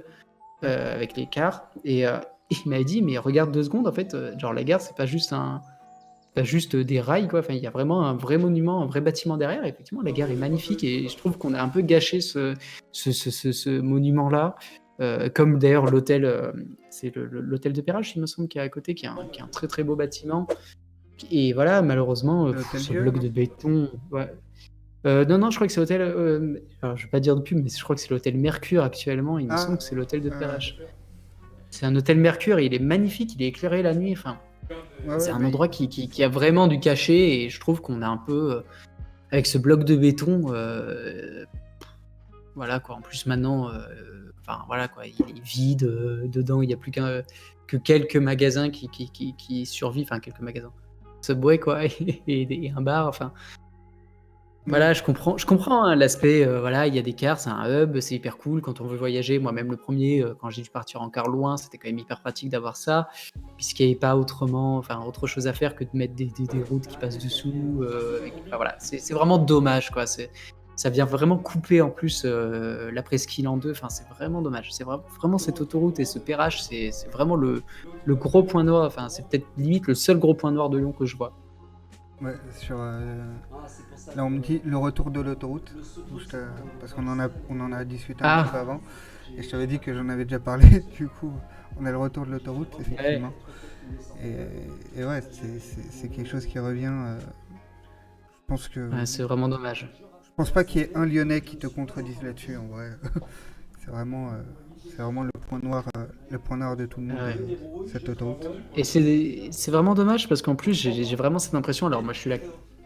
avec les cars. Et il m'avait dit, mais regarde 2 secondes, en fait, genre la gare, c'est pas juste des rails, quoi. Enfin, il y a vraiment un vrai monument, un vrai bâtiment derrière. Et effectivement, la gare est magnifique et je trouve qu'on a un peu gâché ce monument-là. Comme d'ailleurs l'hôtel, c'est l'hôtel de Perrache, il me semble, qui est à côté, qui est un très très beau bâtiment. Et voilà, malheureusement, l'hôtel ce Dieu, bloc non de béton. Ouais. Non, je crois que c'est l'hôtel. Alors, je vais pas dire de pub, mais je crois que c'est l'hôtel Mercure actuellement. Il me semble Ah, que c'est l'hôtel de Perrache. C'est un hôtel Mercure et il est magnifique, il est éclairé la nuit. Enfin, ouais, c'est ouais, un endroit qui a vraiment du cachet et je trouve qu'on a un peu. Avec ce bloc de béton, voilà quoi. En plus, maintenant, enfin voilà quoi, il est vide. Dedans, il n'y a plus que quelques magasins qui survivent. Enfin, quelques magasins. Subway quoi, et un bar. Enfin. Voilà, je comprends, hein, l'aspect, voilà, il y a des cars, c'est un hub, c'est hyper cool quand on veut voyager. Moi-même le premier, quand j'ai dû partir en car loin, c'était quand même hyper pratique d'avoir ça, puisqu'il n'y avait pas autre chose à faire que de mettre des routes qui passent dessous. Enfin, voilà, c'est vraiment dommage, quoi. Ça vient vraiment couper en plus la presqu'île en deux. Enfin, c'est vraiment dommage. C'est vraiment cette autoroute et ce Perrache, c'est vraiment le gros point noir. Enfin, c'est peut-être limite le seul gros point noir de Lyon que je vois. ouais, là on me dit le retour de l'autoroute, parce qu'on en a discuté un petit peu Ah, avant, et je t'avais dit que j'en avais déjà parlé, du coup on a le retour de l'autoroute, ouais. effectivement. Et ouais, c'est quelque chose qui revient. Je pense que Ouais, c'est vraiment dommage. je pense pas qu'il y ait un Lyonnais qui te contredise là-dessus en vrai. C'est vraiment C'est vraiment le point noir de tout le monde, Ouais. cette autoroute. Et c'est vraiment dommage parce qu'en plus, j'ai vraiment cette impression. Alors, moi, je suis là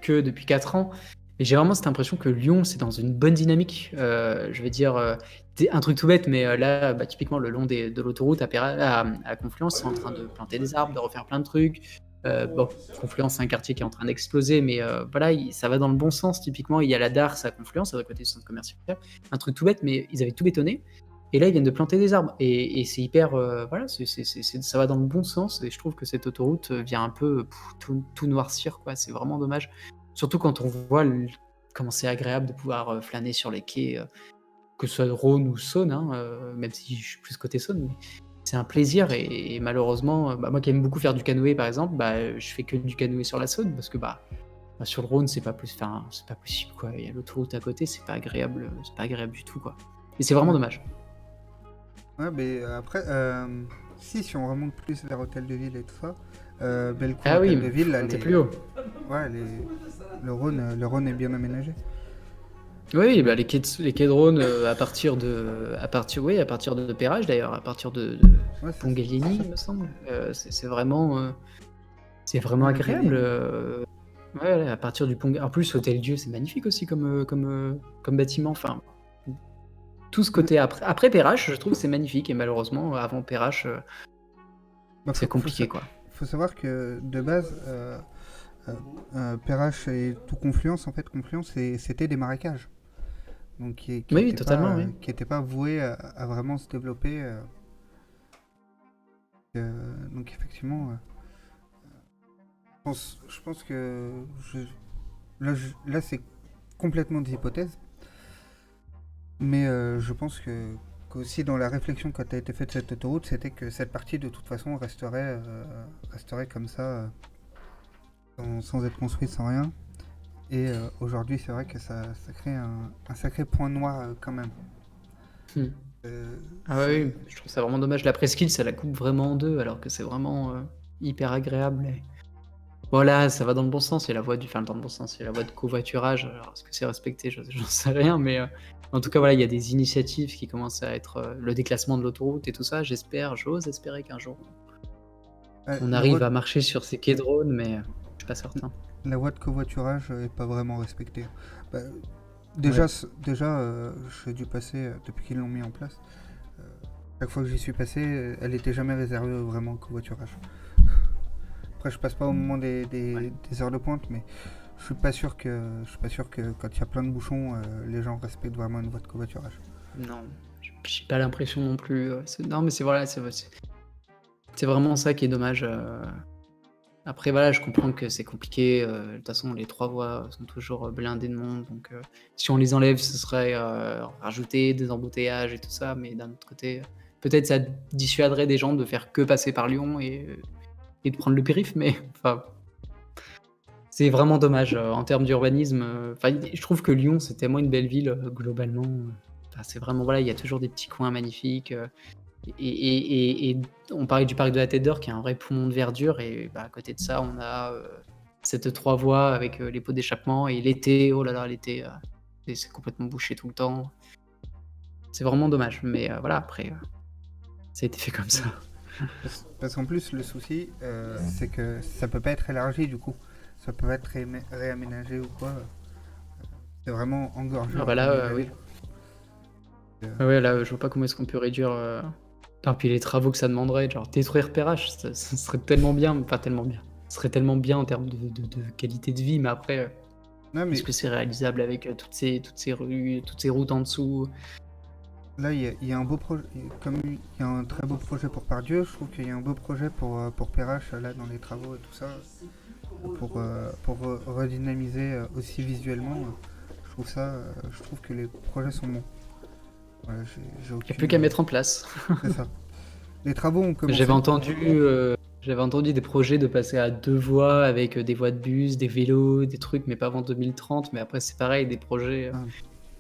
que depuis 4 ans, mais j'ai vraiment cette impression que Lyon, c'est dans une bonne dynamique. Je vais dire un truc tout bête, mais là, bah, typiquement, le long de l'autoroute à Confluence, c'est en train de planter des arbres, de refaire plein de trucs. Bon, Confluence, c'est un quartier qui est en train d'exploser, mais voilà, ça va dans le bon sens. Typiquement, il y a la Darse à Confluence, à côté du centre commercial. Un truc tout bête, mais ils avaient tout bétonné. Et là, ils viennent de planter des arbres. Et c'est hyper. Voilà, ça va dans le bon sens. Et je trouve que cette autoroute vient un peu tout noircir, quoi. C'est vraiment dommage. Surtout quand on voit comment c'est agréable de pouvoir flâner sur les quais, que ce soit Rhône ou Saône, hein, même si je suis plus côté Saône. Mais c'est un plaisir. Et malheureusement, bah, moi qui aime beaucoup faire du canoë, par exemple, bah, je fais que du canoë sur la Saône. Parce que bah, sur le Rhône, c'est pas possible, quoi. Il y a l'autoroute à côté, c'est pas agréable du tout, quoi. Et c'est vraiment Ouais. dommage. Ouais, mais après, si on remonte plus vers Hôtel de Ville et tout ça, Bellecour, Ah oui, Hôtel de mais Ville, faut là, monter plus haut. ouais, le Rhône est bien aménagé. Oui, bah, les quais de Rhône, à partir de Perrache d'ailleurs, à partir de Ouais, c'est Pongallieni, ça. il me semble. C'est vraiment Ouais, le agréable. Gallieni. Ouais, à partir du pont. En plus, Hôtel Dieu, c'est magnifique aussi comme bâtiment. Enfin, tout ce Le- côté après Perrache, je trouve que c'est magnifique. Et malheureusement, avant Perrache, Bah, c'est compliqué, quoi. faut savoir que de base, Perrache et tout Confluence, en fait, Confluence, c'était des marécages. Donc Oui, oui, totalement, oui. qui étaient pas voués à vraiment se développer. Donc effectivement, je pense que là c'est complètement des hypothèses, mais je pense que qu'aussi dans la réflexion quand a été faite cette autoroute, c'était que cette partie de toute façon resterait comme ça, sans être construite, sans rien. Et aujourd'hui, c'est vrai que ça crée un sacré point noir quand même. Hmm. Ah ouais, oui, je trouve ça vraiment dommage. La presqu'île, ça la coupe vraiment en deux, alors que c'est vraiment hyper agréable. Voilà, ça va dans le bon sens. Il y a la voie enfin, dans le bon sens, il y a la voie de covoiturage. Alors, est-ce que c'est respecté? J'en sais rien, mais en tout cas, voilà, il y a des initiatives qui commencent à être le déclassement de l'autoroute et tout ça. J'ose espérer qu'un jour on La voie, arrive à marcher sur ces quais de Rhône, mais je suis pas certain. la voie de covoiturage est pas vraiment respectée. Bah, Ouais. déjà, j'ai dû passer depuis qu'ils l'ont mis en place. euh, Chaque fois que j'y suis passé, elle était jamais réservée vraiment au covoiturage. Après, je passe pas au moment Ouais. des heures de pointe, mais je suis pas sûr que quand il y a plein de bouchons, les gens respectent vraiment une voie de covoiturage. Non, j'ai pas l'impression non plus. Non, mais c'est voilà, c'est vraiment ça qui est dommage. Après, voilà, je comprends que c'est compliqué. De toute façon, les trois voies sont toujours blindées de monde. Donc, si on les enlève, ce serait rajouter des embouteillages et tout ça. Mais d'un autre côté, peut-être ça dissuaderait des gens de faire que passer par Lyon et de prendre le périph'. Mais enfin, c'est vraiment dommage en termes d'urbanisme. Enfin, je trouve que Lyon, c'est tellement une belle ville globalement. Enfin, c'est vraiment, voilà, il y a toujours des petits coins magnifiques. Et on parlait du parc de la Tête d'Or qui est un vrai poumon de verdure et bah, à côté de ça on a cette trois voies avec les pots d'échappement et l'été, oh là là l'été c'est complètement bouché tout le temps. C'est vraiment dommage mais voilà après ça a été fait comme ça. Parce qu'en plus, le souci, c'est que ça peut pas être élargi du coup. Ça peut pas être réaménagé ou quoi. C'est vraiment engorgé Ah en bah plein milieu de là la oui. ville. Ah ouais là je vois pas comment est-ce qu'on peut réduire puis les travaux que ça demanderait, genre détruire Perrache, ça serait tellement bien, enfin tellement bien. Ce serait tellement bien en termes de qualité de vie mais après Non, est-ce mais que c'est réalisable avec toutes ces rues, toutes ces routes en dessous? là, il y a un beau projet. Comme il y a un très beau projet pour Pardieu, je trouve qu'il y a un beau projet pour Perrache, là, dans les travaux et tout ça. Pour redynamiser aussi visuellement. Je trouve que les projets sont bons. Voilà, j'ai Il n'y a aucune. plus qu'à mettre en place. C'est ça. Les travaux ont J'avais commencé. entendu, j'avais entendu des projets de passer à 2 voies avec des voies de bus, des vélos, des trucs, mais pas avant 2030. Mais après, c'est pareil, des projets, Ah,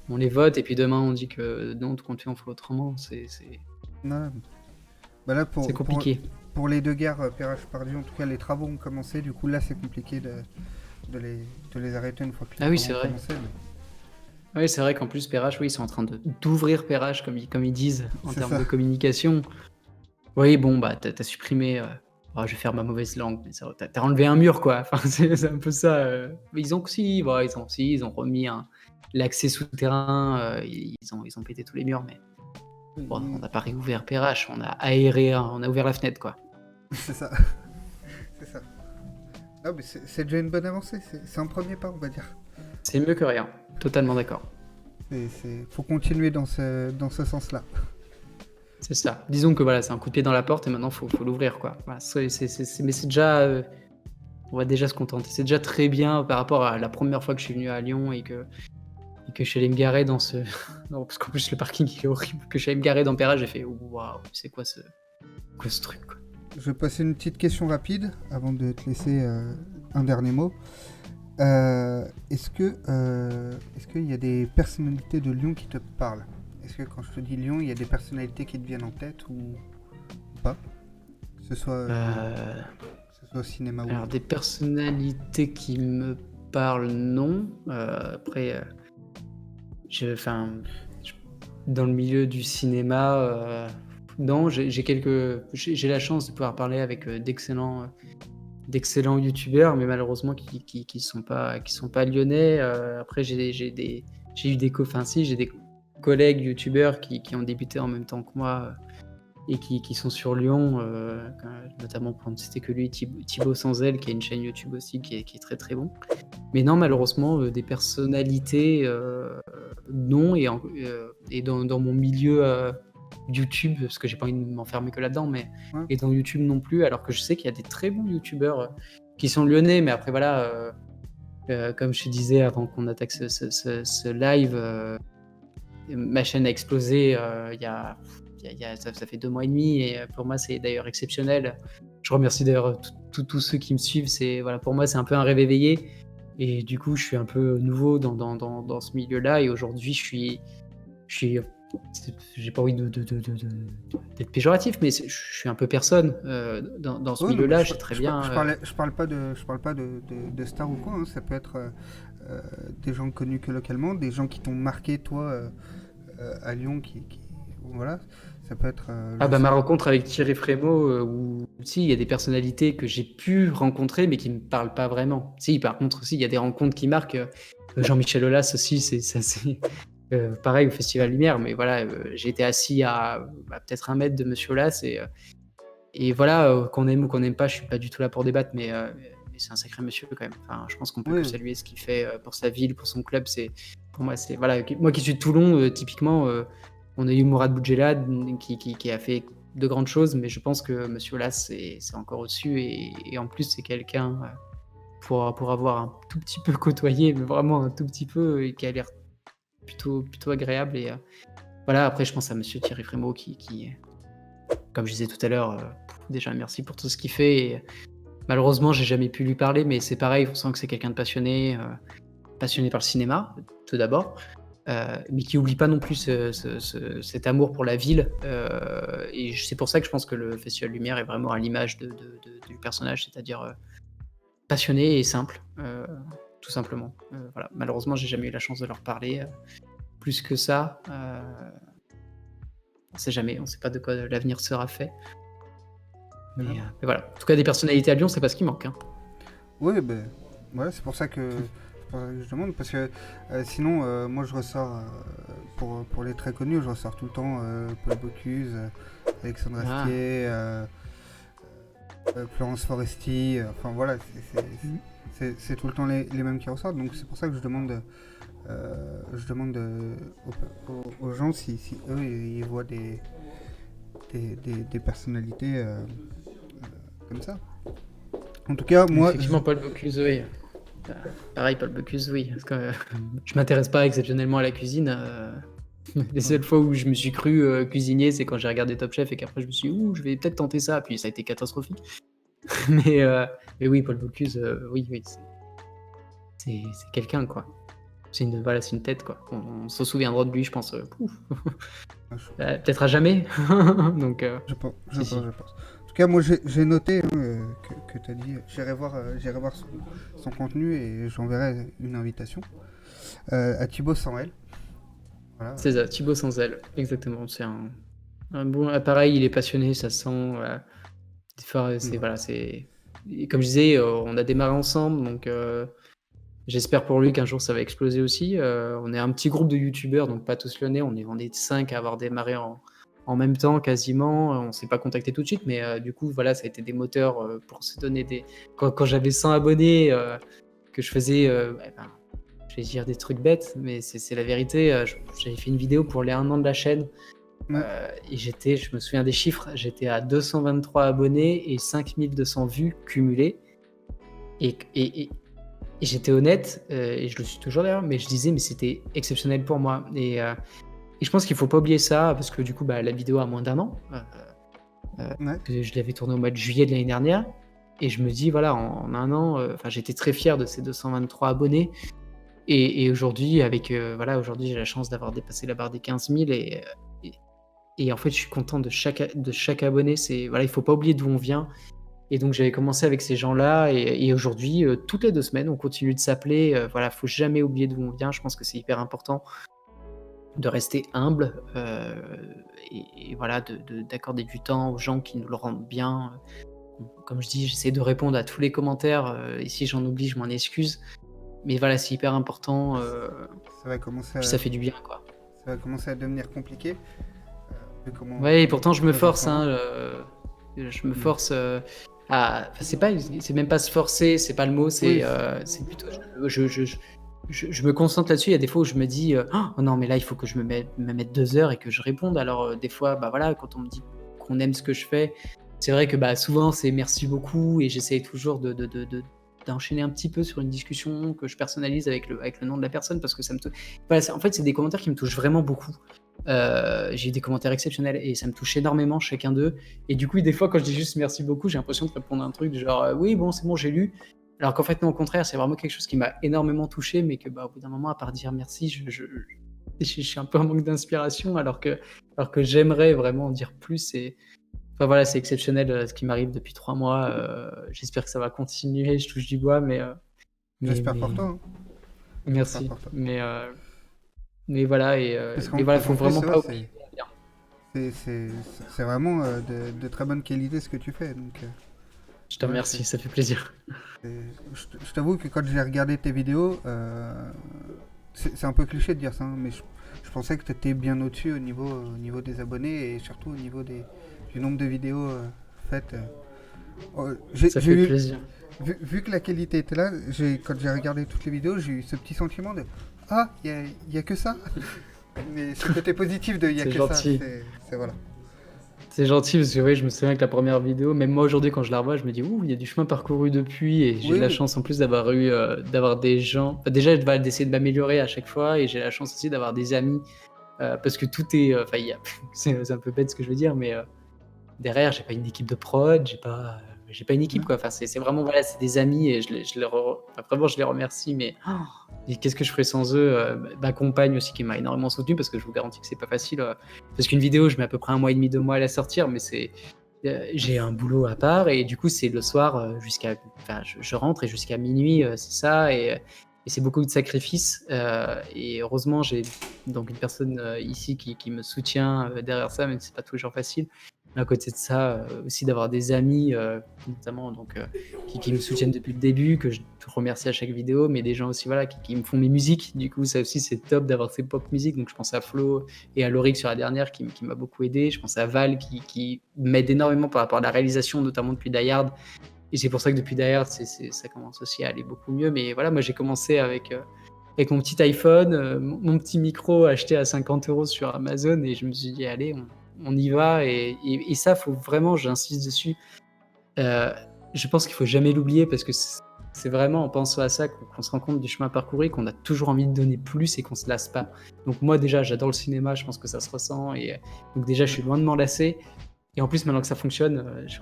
on les vote et puis demain on dit que non, de continuer, on fait autrement. non. Bah là, C'est compliqué. pour les deux gares Perrache-Pardieu, en tout cas, les travaux ont commencé. Du coup, là, c'est compliqué de les arrêter une fois que les Ah oui, travaux c'est ont vrai. commencé. Oui, c'est vrai qu'en plus, Perrache, oui, ils sont en train d'ouvrir Perrache, comme ils disent, en C'est termes ça. de communication. Oui, bon, bah, t'as supprimé. Oh, je vais faire ma mauvaise langue, mais t'as enlevé un mur, quoi. Enfin, c'est un peu ça. Mais ils ont aussi, voilà, ils ont remis l'accès souterrain. Ils ont pété tous les murs, mais bon, on Mm, n'a pas réouvert Perrache, on a aéré, on a ouvert la fenêtre, quoi. c'est ça. C'est ça. Ah, mais c'est déjà une bonne avancée. C'est un premier pas, on va dire. C'est mieux que rien. Totalement d'accord. Faut continuer dans ce sens-là. C'est ça. Disons que voilà, c'est un coup de pied dans la porte et maintenant faut l'ouvrir, quoi. Voilà, mais c'est déjà, on va déjà se contenter. C'est déjà très bien par rapport à la première fois que je suis venu à Lyon et que je suis allé me garer dans ce. Non, parce qu'en plus le parking il est horrible. Que je suis allé me garer dans Perrache, j'ai fait waouh, c'est quoi ce truc, quoi. Je vais passer une petite question rapide avant de te laisser un dernier mot. Est-ce qu'il y a des personnalités de Lyon qui te parlent? Est-ce que quand je te dis Lyon, il y a des personnalités qui te viennent en tête ou pas? Que ce soit, que ce soit au cinéma ou Alors autre. des personnalités qui me parlent, non. Après, enfin, dans le milieu du cinéma, non, j'ai la chance de pouvoir parler avec d'excellents youtubeurs, mais malheureusement qui sont pas lyonnais. Après, j'ai des collègues youtubeurs qui ont débuté en même temps que moi et qui sont sur Lyon, notamment pour ne citer que lui, Thibaut Sanzel, qui a une chaîne YouTube aussi qui est très très bon. Mais non, malheureusement, des personnalités, non, et dans mon milieu YouTube, parce que j'ai pas envie de m'enfermer que là-dedans, mais Ouais. et dans YouTube non plus, alors que je sais qu'il y a des très bons youtubeurs qui sont lyonnais, mais après voilà, comme je te disais avant qu'on attaque ce live, ma chaîne a explosé ça fait 2 mois et demi, et pour moi c'est d'ailleurs exceptionnel. Je remercie d'ailleurs tous ceux qui me suivent. Voilà, pour moi c'est un peu un rêve éveillé, et du coup je suis un peu nouveau dans ce milieu-là, et aujourd'hui je suis j'ai pas envie d'être péjoratif, mais je suis un peu personne dans ce Oh, non, mais milieu-là. Je sais très bien. je parle pas de stars ou quoi, hein. Ça peut être des gens connus que localement, des gens qui t'ont marqué toi à Lyon, voilà. Ça peut être, Ah je bah ma sais. rencontre avec Thierry Frémaux, où si il y a des personnalités que j'ai pu rencontrer mais qui me parlent pas vraiment. Si, par contre aussi il y a des rencontres qui marquent. Jean-Michel Aulas aussi, c'est pareil au Festival Lumière, mais voilà, j'ai été assis à peut-être 1 mètre de Monsieur Aulas, et voilà, qu'on aime ou qu'on n'aime pas, je suis pas du tout là pour débattre, mais c'est un sacré monsieur quand même. Enfin, je pense qu'on peut que Oui, saluer ce qu'il fait pour sa ville, pour son club. Pour moi, c'est voilà, moi qui suis de Toulon, typiquement, on a eu Mourad Boudjelad qui a fait de grandes choses, mais je pense que Monsieur Aulas c'est encore au-dessus, et en plus c'est quelqu'un, pour avoir un tout petit peu côtoyé, mais vraiment un tout petit peu, et qui a l'air plutôt agréable, et voilà. Après je pense à Monsieur Thierry Frémaux qui, comme je disais tout à l'heure, déjà merci pour tout ce qu'il fait, et malheureusement j'ai jamais pu lui parler, mais c'est pareil, on sent que c'est quelqu'un de passionné, passionné par le cinéma, tout d'abord, mais qui oublie pas non plus cet amour pour la ville, et c'est pour ça que je pense que le Festival Lumière est vraiment à l'image du personnage, c'est-à-dire passionné et simple, tout simplement. Voilà. Malheureusement j'ai jamais eu la chance de leur parler plus que ça. On sait jamais, on sait pas de quoi l'avenir sera fait. Mais voilà. En tout cas, des personnalités à Lyon, c'est pas ce qui manque, hein. oui, ben voilà, c'est pour ça que je demande, parce que sinon, moi je ressors, pour les très connus, je ressors tout le temps Paul Bocuse, Alexandre Ah. Astier, Florence Foresti, enfin voilà, c'est tout le temps les mêmes qui ressortent, donc c'est pour ça que je demande aux gens si eux ils voient des personnalités comme ça. En tout cas, moi, Effectivement, Paul Bocuse, oui. Pareil, Paul Bocuse, oui. Parce que je m'intéresse pas exceptionnellement à la cuisine. Les seules fois où je me suis cru cuisinier, c'est quand j'ai regardé Top Chef et qu'après je me suis dit, je vais peut-être tenter ça. Puis ça a été catastrophique. mais, oui, Paul Bocuse, oui, c'est quelqu'un, quoi. C'est une tête, quoi. On se souviendra de lui, je pense. Peut-être à jamais. Donc, je pense. si. En tout cas, moi, j'ai noté que tu as dit. J'irai voir son contenu et j'enverrai une invitation à Thibaut sans L. Voilà. C'est ça, Thibaut sans elle, exactement. C'est un bon. Pareil, il est passionné, ça se sent. Enfin, c'est Mm. voilà, c'est. Et comme je disais, on a démarré ensemble, donc j'espère pour lui qu'un jour ça va exploser aussi. On est un petit groupe de youtubeurs, donc pas tous lyonnais. On est 5 à avoir démarré en même temps quasiment. On s'est pas contacté tout de suite, mais du coup, voilà, ça a été des moteurs pour se donner des. Quand j'avais 100 abonnés, que je faisais, je vais dire des trucs bêtes, mais c'est la vérité. J'avais fait une vidéo pour les 1 an de la chaîne. Ouais. Et je me souviens des chiffres, j'étais à 223 abonnés et 5200 vues cumulées. Et j'étais honnête, et je le suis toujours d'ailleurs, mais je disais, mais c'était exceptionnel pour moi. Et je pense qu'il faut pas oublier ça, parce que du coup, la vidéo a moins d'1 an. Ouais. Que je l'avais tournée au mois de juillet de l'année dernière. Et je me dis, voilà, en 1 an, j'étais très fier de ces 223 abonnés. Et aujourd'hui, aujourd'hui, j'ai la chance d'avoir dépassé la barre des 15 000 et en fait, je suis content de chaque abonné. Voilà, il faut pas oublier d'où on vient. Et donc, j'avais commencé avec ces gens-là et aujourd'hui, toutes les 2 semaines, on continue de s'appeler. Voilà, faut jamais oublier d'où on vient. Je pense que c'est hyper important de rester humble et voilà, d'accorder du temps aux gens qui nous le rendent bien. Comme je dis, j'essaie de répondre à tous les commentaires. Et si j'en oublie, je m'en excuse. Mais voilà, c'est hyper important. Ça va commencer Puis ça fait du bien, quoi. ça va commencer à devenir compliqué. Ouais, et pourtant je me force, hein. je me force à. Enfin, c'est même pas se forcer, c'est pas le mot, c'est Oui. c'est plutôt. Je me concentre là-dessus. Il y a des fois où je me dis, oh non, mais là il faut que je me mette 2 heures et que je réponde. Alors des fois, voilà, quand on me dit qu'on aime ce que je fais, c'est vrai que souvent c'est merci beaucoup et j'essaye toujours d'enchaîner un petit peu sur une discussion que je personnalise avec le nom de la personne parce que ça me voilà, en fait c'est des commentaires qui me touchent vraiment beaucoup. J'ai eu des commentaires exceptionnels et ça me touche énormément chacun d'eux. Et du coup, des fois, quand je dis juste merci beaucoup, j'ai l'impression de répondre à un truc du genre oui, bon, c'est bon, j'ai lu. Alors qu'en fait, non, au contraire, c'est vraiment quelque chose qui m'a énormément touché, mais que au bout d'un moment, à part dire merci, je suis un peu en manque d'inspiration, alors que j'aimerais vraiment en dire plus. Et enfin voilà, c'est exceptionnel ce qui m'arrive depuis 3 mois. J'espère que ça va continuer. Je touche du bois, mais J'espère pour toi. Hein. J'espère merci. pour toi. Mais voilà, Parce et voilà, faut qu'en plus, vraiment c'est pas vrai, oublier. c'est vraiment de très bonne qualité ce que tu fais. Donc, Je te ouais, remercie, ça fait plaisir. je t'avoue que quand j'ai regardé tes vidéos, c'est un peu cliché de dire ça, hein, mais je pensais que tu étais bien au-dessus au niveau des abonnés et surtout au niveau du nombre de vidéos faites. Ça fait plaisir. Vu que la qualité était là, quand j'ai regardé toutes les vidéos, j'ai eu ce petit sentiment de ah, il y a que ça. Mais ce côté positif de il y a C'est que gentil. ça, c'est voilà. C'est gentil parce que oui, je me souviens que la première vidéo, même moi aujourd'hui quand je la revois, je me dis ouh, il y a du chemin parcouru depuis et j'ai de la Oui, chance en plus d'avoir des gens. Enfin, déjà d'essayer de m'améliorer à chaque fois et j'ai la chance aussi d'avoir des amis parce que tout est. Enfin, c'est un peu bête ce que je veux dire, mais derrière, j'ai pas une équipe de prod, j'ai pas une équipe quoi. Enfin, c'est vraiment voilà, c'est des amis et vraiment je les remercie, mais et qu'est-ce que je ferais sans eux? Ma compagne aussi qui m'a énormément soutenu parce que je vous garantis que c'est pas facile. Parce qu'une vidéo, je mets à peu près 1 mois et demi, 2 mois à la sortir, mais j'ai un boulot à part et du coup c'est le soir enfin je rentre et jusqu'à minuit, c'est ça et c'est beaucoup de sacrifices et heureusement j'ai donc une personne ici qui me soutient derrière ça, même si c'est pas toujours facile. Mais à côté de ça, aussi d'avoir des amis, notamment qui me soutiennent depuis le début, que je remercie à chaque vidéo, mais des gens aussi voilà, qui me font mes musiques. Du coup, ça aussi, c'est top d'avoir ces pop musiques. Donc, je pense à Flo et à Lorik sur la dernière qui m'a beaucoup aidé. Je pense à Val qui m'aide énormément par rapport à la réalisation, notamment depuis Die Hard. Et c'est pour ça que depuis Die Hard, ça commence aussi à aller beaucoup mieux. Mais voilà, moi, j'ai commencé avec mon petit iPhone, mon petit micro acheté à 50 € sur Amazon et je me suis dit, allez, on y va et ça, faut vraiment, j'insiste dessus. Je pense qu'il faut jamais l'oublier parce que c'est vraiment en pensant à ça qu'on se rend compte du chemin parcouru, qu'on a toujours envie de donner plus et qu'on se lasse pas. Donc moi déjà, j'adore le cinéma, je pense que ça se ressent et donc déjà, je suis loin de m'en lasser. Et en plus, maintenant que ça fonctionne, je suis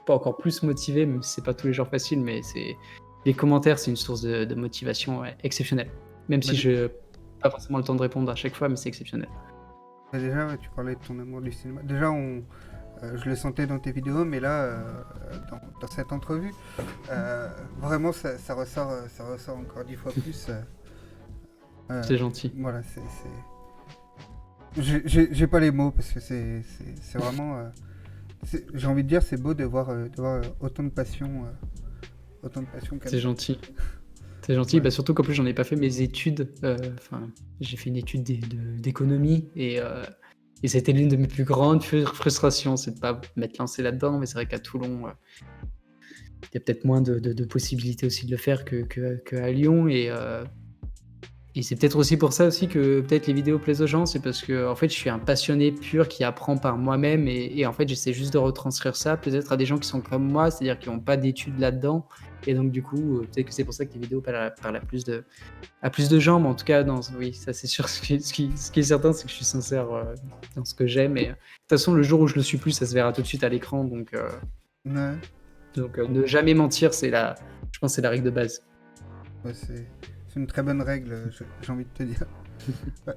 pas encore plus motivé, même si c'est pas tous les jours facile, mais les commentaires, c'est une source de motivation exceptionnelle. Même si je n'ai pas forcément le temps de répondre à chaque fois, mais c'est exceptionnel. Déjà, tu parlais de ton amour du cinéma. Déjà, Je le sentais dans tes vidéos, mais là, dans cette entrevue, vraiment, ça ressort encore 10 fois plus. C'est gentil. Voilà, j'ai pas les mots parce que c'est vraiment. J'ai envie de dire, c'est beau de voir autant de passion. Autant de passion C'est gentil. C'est gentil, Ouais. bah, surtout qu'en plus j'en ai pas fait mes études. Enfin, j'ai fait une étude d'économie et c'était l'une de mes plus grandes frustrations, c'est de pas m'être lancé là-dedans. Mais c'est vrai qu'à Toulon, il y a peut-être moins de possibilités aussi de le faire qu'à Lyon. Et c'est peut-être aussi pour ça aussi que peut-être les vidéos plaisent aux gens, c'est parce que en fait je suis un passionné pur qui apprend par moi-même et en fait j'essaie juste de retranscrire ça peut-être à des gens qui sont comme moi, c'est-à-dire qui n'ont pas d'études là-dedans. Et donc du coup, peut-être que c'est pour ça que les vidéos parlent à plus de gens, mais en tout cas, oui, ça c'est sûr. Ce qui est certain, c'est que je suis sincère dans ce que j'aime. Et de toute façon, le jour où je le suis plus, ça se verra tout de suite à l'écran. Ouais, Ne jamais mentir, je pense que c'est la règle de base. ouais, c'est une très bonne règle, j'ai envie de te dire. Ouais.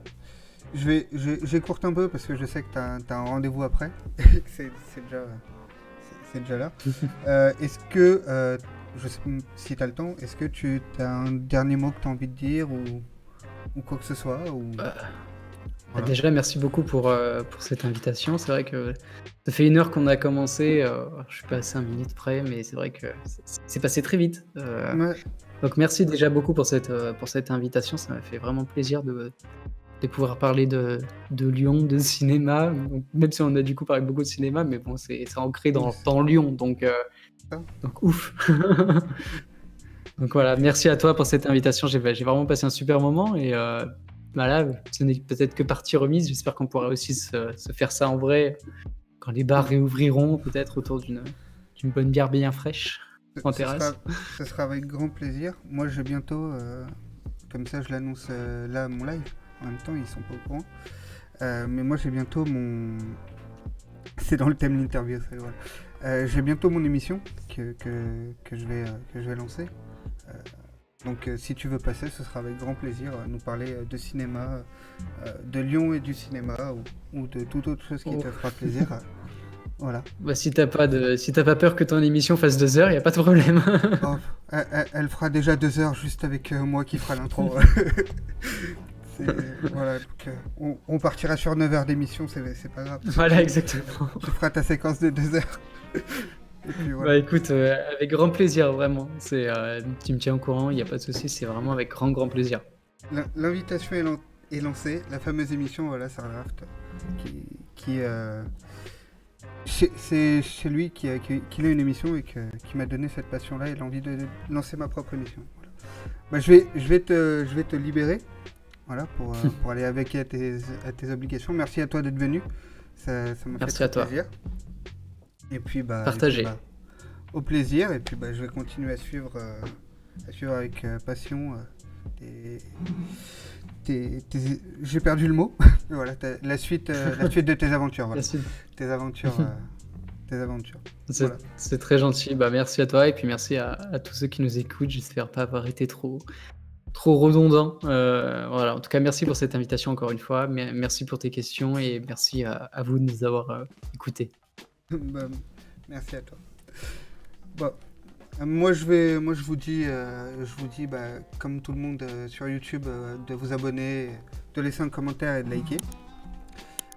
J'écourte un peu parce que je sais que t'as un rendez-vous après. Et que c'est déjà là. Est-ce que, je sais pas si t'as le temps, est-ce que tu as un dernier mot que t'as envie de dire ou quoi que ce soit ou... Voilà. Déjà, merci beaucoup pour cette invitation. C'est vrai que ça fait 1 heure qu'on a commencé. Je suis pas à 5 minutes près, mais c'est vrai que c'est passé très vite. Ouais, Donc merci déjà beaucoup pour cette invitation. Ça m'a fait vraiment plaisir de pouvoir parler de Lyon, de cinéma. Donc, même si on a du coup parlé beaucoup de cinéma, mais bon, c'est ancré dans Lyon. Donc ouf. Donc voilà, merci à toi pour cette invitation. J'ai vraiment passé un super moment et voilà, ce n'est peut-être que partie remise. J'espère qu'on pourra aussi se faire ça en vrai quand les bars réouvriront, peut-être autour d'une bonne bière bien fraîche en terrasse. ce sera avec grand plaisir. Moi, j'ai bientôt, comme ça je l'annonce là à mon live. En même temps, ils sont pas au courant. Mais moi, j'ai bientôt mon... C'est dans le thème de l'interview, ça, voilà. J'ai bientôt mon émission que je vais lancer. Donc si tu veux passer, ce sera avec grand plaisir nous parler de cinéma, de Lyon et du cinéma ou de toute autre chose qui te fera plaisir. Voilà. Bah, si t'as pas peur que ton émission fasse 2 heures, y a pas de problème. Oh, elle fera déjà 2 heures juste avec moi qui fera l'intro. Voilà, donc, on partira sur 9 heures d'émission, c'est pas grave. Voilà, exactement. Tu feras ta séquence de 2 heures. Et puis, voilà. Bah écoute, avec grand plaisir, vraiment. Tu me tiens au courant, il n'y a pas de souci, c'est vraiment avec grand plaisir. L'invitation est lancée, la fameuse émission, voilà, Sardraft, c'est chez lui qui a une émission et qui m'a donné cette passion-là et l'envie de lancer ma propre émission. Voilà. Bah, je vais te libérer, voilà, pour aller avec à tes obligations. Merci à toi d'être venu, ça m'a fait très plaisir. Et puis partagez. Au plaisir, et puis je vais continuer à suivre avec passion j'ai perdu le mot. Voilà, la suite de tes aventures. Voilà. Tes aventures. Voilà. C'est très gentil. Bah, merci à toi et puis merci à tous ceux qui nous écoutent. J'espère pas avoir été trop redondant. Voilà. En tout cas, merci pour cette invitation encore une fois. Merci pour tes questions et merci à vous de nous avoir écoutés. Merci à toi. Bon. Moi je vous dis comme tout le monde sur YouTube de vous abonner, de laisser un commentaire et de liker.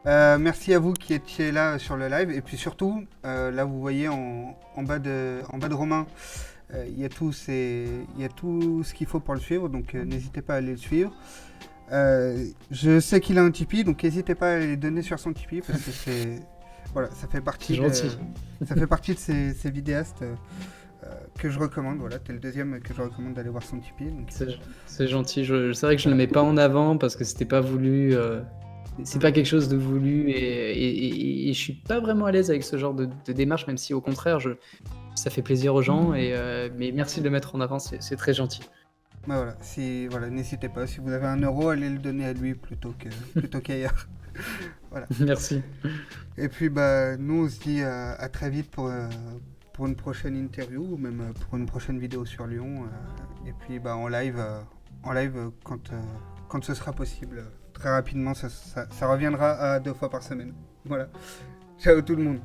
Merci à vous qui étiez là sur le live et puis surtout là vous voyez en bas de Romain il y a tout ce qu'il faut pour le suivre, donc n'hésitez pas à aller le suivre. Je sais qu'il a un Tipeee, donc n'hésitez pas à aller donner sur son Tipeee parce que voilà, ça fait partie de ces vidéastes que je recommande. Voilà, t'es le deuxième que je recommande d'aller voir son Tipeee. Donc... C'est gentil. C'est vrai que je ne le mets pas en avant parce que c'était pas voulu. C'est pas quelque chose de voulu et je suis pas vraiment à l'aise avec ce genre de démarche, même si au contraire, ça fait plaisir aux gens. Mais merci de le mettre en avant, c'est très gentil. Voilà, n'hésitez pas. Si vous avez 1 euro, allez le donner à lui plutôt qu'ailleurs. Voilà. Merci. Et puis nous on se dit à très vite pour une prochaine interview ou même pour une prochaine vidéo sur Lyon. Et puis en live quand ce sera possible. Très rapidement, ça reviendra à 2 fois par semaine. Voilà. Ciao tout le monde.